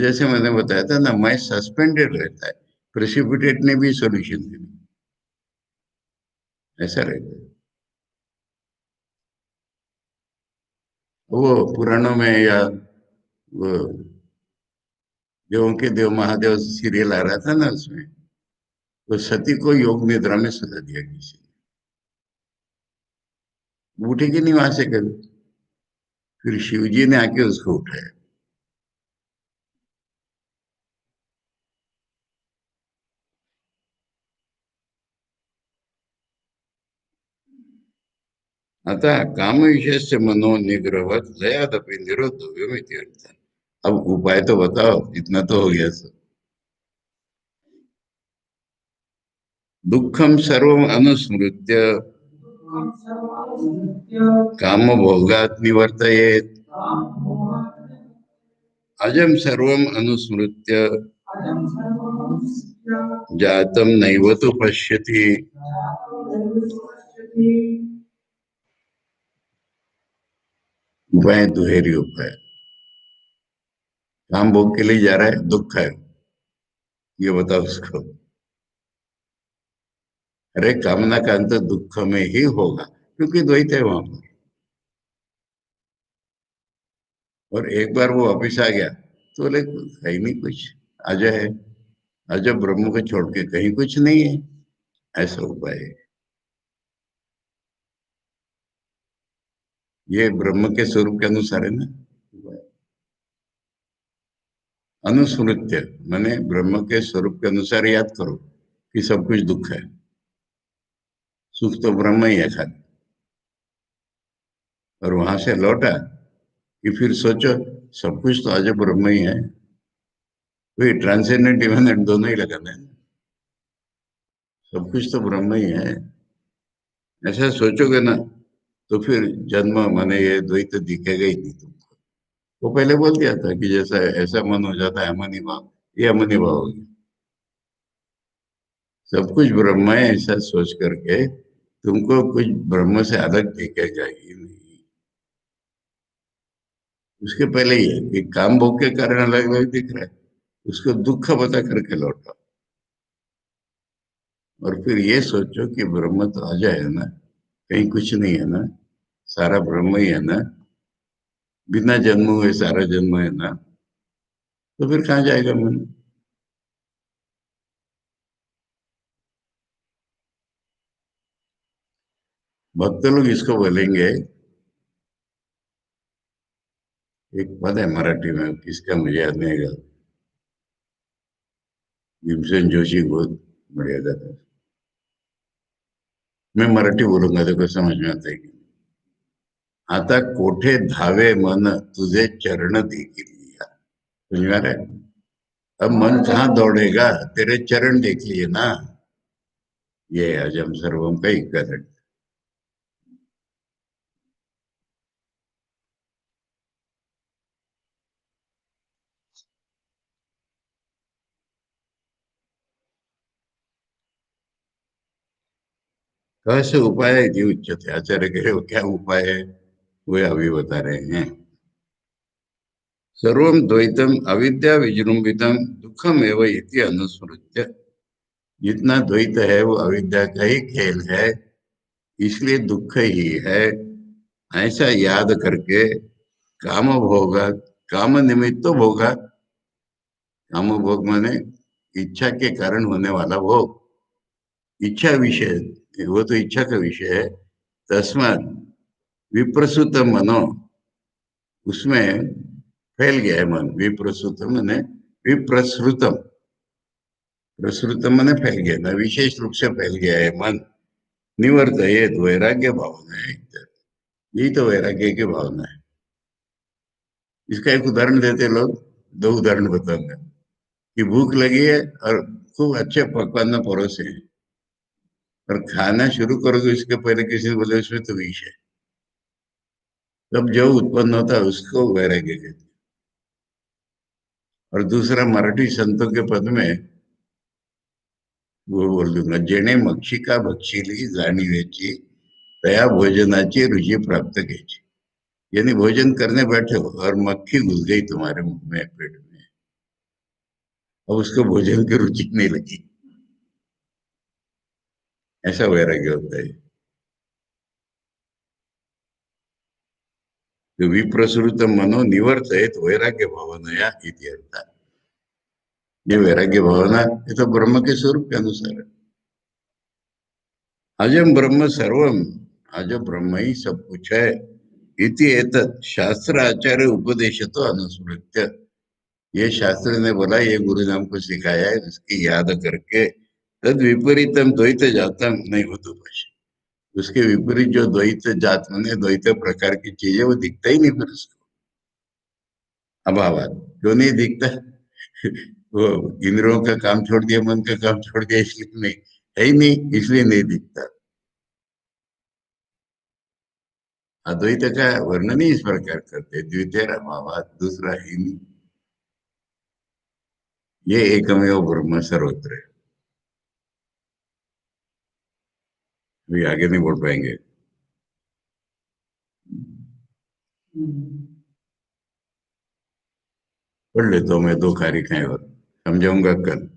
जैसे मैंने बताया था ना, मैं सस्पेंडेड रहता है, प्रेसिपिटेट ने भी सॉल्यूशन दी, ऐसा रहता है। वो पुराणों में या वो देवों के देव महादेव सीरियल आ रहा था ना, उसमें तो सती को योग निद्रा में सुला दिया किसी ने, उठेगी नहीं वहां से कभी, फिर शिव जी ने आके उसको उठाया। अतः काम विशेष से मनो निग्रहवत लयादपि निरोधव्यम इति अर्थ। अब उपाय तो बताओ, इतना तो हो गया सब। दुखम सर्वम अनुस्मृत्य काम भोगात निवर्तयेत, अजम सर्वम अनुस्मृत्य जातम नैव तु पश्यति। उपाय दुहेरी उपाय। काम भोग के लिए जा रहा है, दुख है, ये बताओ उसको। अरे कामना का अंत दुख में ही होगा, क्योंकि द्वैत है वहां पर। और एक बार वो वापिस आ गया तो बोले है ही नहीं कुछ, अजय है, अजय ब्रह्म को छोड़ के कहीं कुछ नहीं है, ऐसा उपाय है। ये ब्रह्म के स्वरूप के अनुसार है ना। अनुस्मृत्य माने ब्रह्म के स्वरूप के अनुसार याद करो कि सब कुछ दुख है, सुख तो ब्रह्म ही है खाली। और वहां से लौटा कि फिर सोचो सब कुछ तो अजय ब्रह्म ही है, वही ट्रांसेंडेंट इवेंट दोनों ही लगाना है, सब कुछ तो ब्रह्म ही है, ऐसा सोचोगे ना, तो फिर जन्म माने ये द्वैत दिखेगा ही नहीं तुमको। वो पहले बोल दिया था कि जैसा ऐसा मन हो जाता है अमनी भाव, ये अमनी भाव हो गया। सब कुछ ब्रह्म है ऐसा सोच करके तुमको कुछ ब्रह्म से अलग दिखेगा ही नहीं। उसके पहले ही है कि काम भोग के कारण अलग अलग दिख रहा है, उसको दुख बता करके लौटा, और फिर ये सोचो कि ब्रह्म तो आ जाए ना, कहीं कुछ नहीं है ना, सारा ब्रह्म ही है ना, बिना जन्म हुए सारा जन्म है ना, तो फिर कहाँ जाएगा मन? भक्त लोग इसको बोलेंगे, एक पद है मराठी में, किसका मुझे याद नहीं आएगा, भीमसेन जोशी बहुत बढ़िया गाता है। मैं मराठी बोलूंगा, देखो समझ में आता है कि नहीं। आता कोठे धावे मन तुझे चरण देखी लिया। समझ में आ रहा है? अब मन कहाँ दौड़ेगा, तेरे चरण देख लिए ना। ये अजम सर्वम का ही कारण। कैसे उपाय है कि उच्चते आचार्य कहे वो क्या उपाय है, वो अभी बता रहे हैं। सर्वम द्वैतम अविद्या विजृंभितम दुखम एवं इति अनुस्मृत्य। जितना द्वैत है वो अविद्या का ही खेल है, इसलिए दुख ही है, ऐसा याद करके काम भोगा, काम निमित्त भोगा, काम भोग माने इच्छा के कारण होने वाला भोग, इच्छा विषय, वो तो इच्छा का विषय है। तस्मात विप्रसुत मनो, उसमें फैल गया है मन, विप्रसुत माने विप्रसृतम, प्रसृतम माने फैल गया ना, विशेष रूप से फैल गया है मन। निवर्त ये वैराग्य भावना है इधर। यही तो वैराग्य की भावना है। इसका एक उदाहरण देते लोग, दो उदाहरण बताऊंगा। कि भूख लगी है और खूब अच्छे पकवान में परोसे हैं, और खाना शुरू करोगे इसके पहले किसी ने बोले उसमें तो विष है, तब जो उत्पन्न होता है उसको वैराग्य कहते हैं। और दूसरा मराठी संतों के पद में वो बोल दूंगा, जेणे मक्षिका भक्षिली जाणीवेची तया भोजनाची रुचि प्राप्त घ्यायची। यानी भोजन करने बैठे हो और मक्खी घुस गई तुम्हारे मुंह में, पेट में, अब उसको भोजन की रुचि नहीं लगी, ऐसा वैराग्य होता है। तो विप्रसृत मनो निवर्तयत वैराग्य भावना इति अर्थ। ये वैराग्य भावना ये तो ब्रह्म के स्वरूप के अनुसार है। अजम ब्रह्म सर्वम, अजो ब्रह्म ही सब कुछ है। इति एतत् शास्त्र आचार्य उपदेश तो अनुस्मृत्य। ये शास्त्र ने बोला, ये गुरु ने हमको सिखाया है, इसकी याद करके तद विपरीतम द्वैत जातम नहीं हो तो भाषा। उसके विपरीत जो द्वैत जात माने द्वैत प्रकार की चीजें, वो दिखता ही नहीं फिर उसको। अभाव क्यों नहीं दिखता? वो इंद्रियों का काम छोड़ दिया, मन का काम छोड़ दिया, इसलिए नहीं, है ही नहीं, इसलिए नहीं दिखता। अद्वैत का वर्णन ही इस प्रकार करते, द्वितीय अभाव, दूसरा ही नहीं। ये एकमेव ब्रह्म सर्वत्र है। अभी आगे नहीं बढ़ पाएंगे। पढ़ लेता हूँ मैं दो कारिकाएं और समझाऊंगा कल।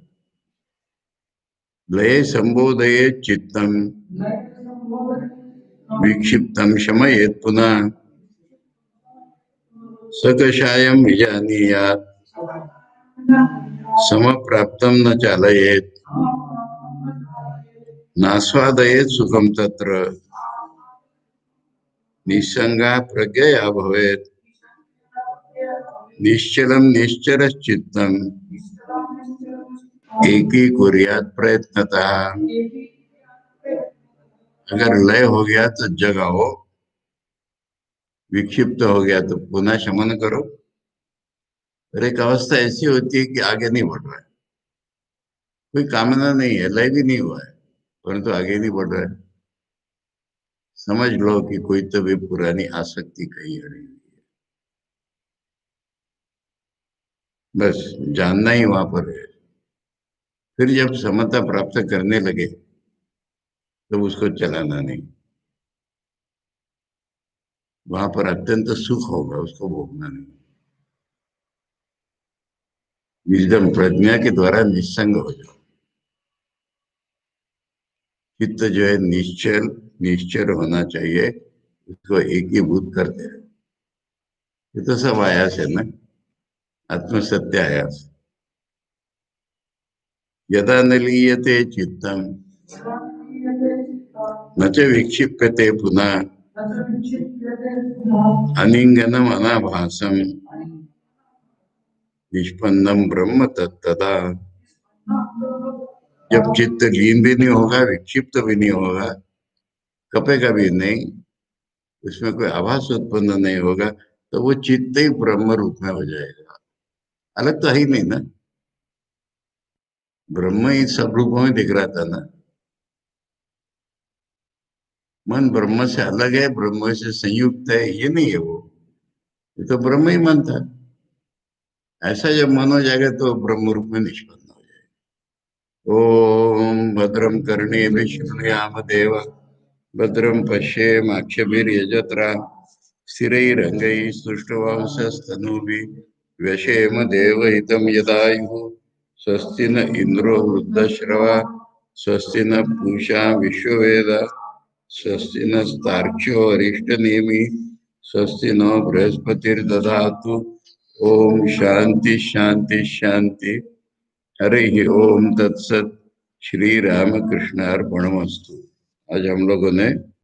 लये संबोधये चित्तम विक्षिप्तम शमयेत पुनः सकषायम विजानीयात समप्राप्तम न चालयेत नास्वादयेत सुखम तत्र निस्संगा प्रज्ञया भवेत निश्चलम निश्चरश्चित्तम एकीकुर्यात् प्रयत्नतः। अगर लय हो गया तो जगाओ, विक्षिप्त हो गया तो पुनः शमन करो। और एक अवस्था ऐसी होती है कि आगे नहीं बढ़ रहा है, कोई कामना नहीं है, लय भी नहीं हुआ है, परंतु आगे नहीं बढ़ रहा है, समझ लो कि कोई तो भी पुरानी आसक्ति कहीं अड़ी हुई है। बस जानना ही वहां पर है। फिर जब समता प्राप्त करने लगे तो उसको चलाना नहीं, वहां पर अत्यंत सुख होगा, उसको भोगना नहीं। विजडम प्रज्ञा के द्वारा निस्संग हो जाओ। चित्त जो है निश्चल निश्चल होना चाहिए, उसको एकीभूत करते हैं। ये तो सब आयास है ना, आत्मसत्य आयास। यदा न लीयते चित्तम न च विक्षिप्यते पुनः अनिंगनम अनाभासम निष्पन्नम ब्रह्म तत्तदा। जब चित्त लीन भी नहीं होगा, विक्षिप्त भी नहीं होगा, कपेगा भी नहीं, उसमें कोई आभास उत्पन्न नहीं होगा, तो वो चित्त ही ब्रह्म रूप में हो जाएगा। अलग तो है ही नहीं ना, ब्रह्म ही सब रूपों में दिख रहा था ना। मन ब्रह्म से अलग है, ब्रह्म से संयुक्त है, ये नहीं है वो, ये तो ब्रह्म ही मन था। ऐसा जब मन हो जाएगा तो ब्रह्म रूप में निष्पन्न हो जाएगा। ओम भद्रम कर्णे शृणुयाम देव, भद्रम पश्येमाक्षभिर्यजत्रा, स्थिरैरङ्गैः सुष्ठुवंशस्तनूभिः व्यशेम देवहितं यदायुः। स्वस्ति न इंद्रो वृद्धश्रवा, स्वस्ति न पूषा विश्ववेदा, स्वस्ति नस्तार्क्ष्यो अरिष्टनेमि, स्वस्ति नो बृहस्पतिर्दधातु। ओम शांति शांति शांति। हरि ओम तत्सत। श्री रामकृष्ण अर्पणमस्तु। आज हम लोगों ने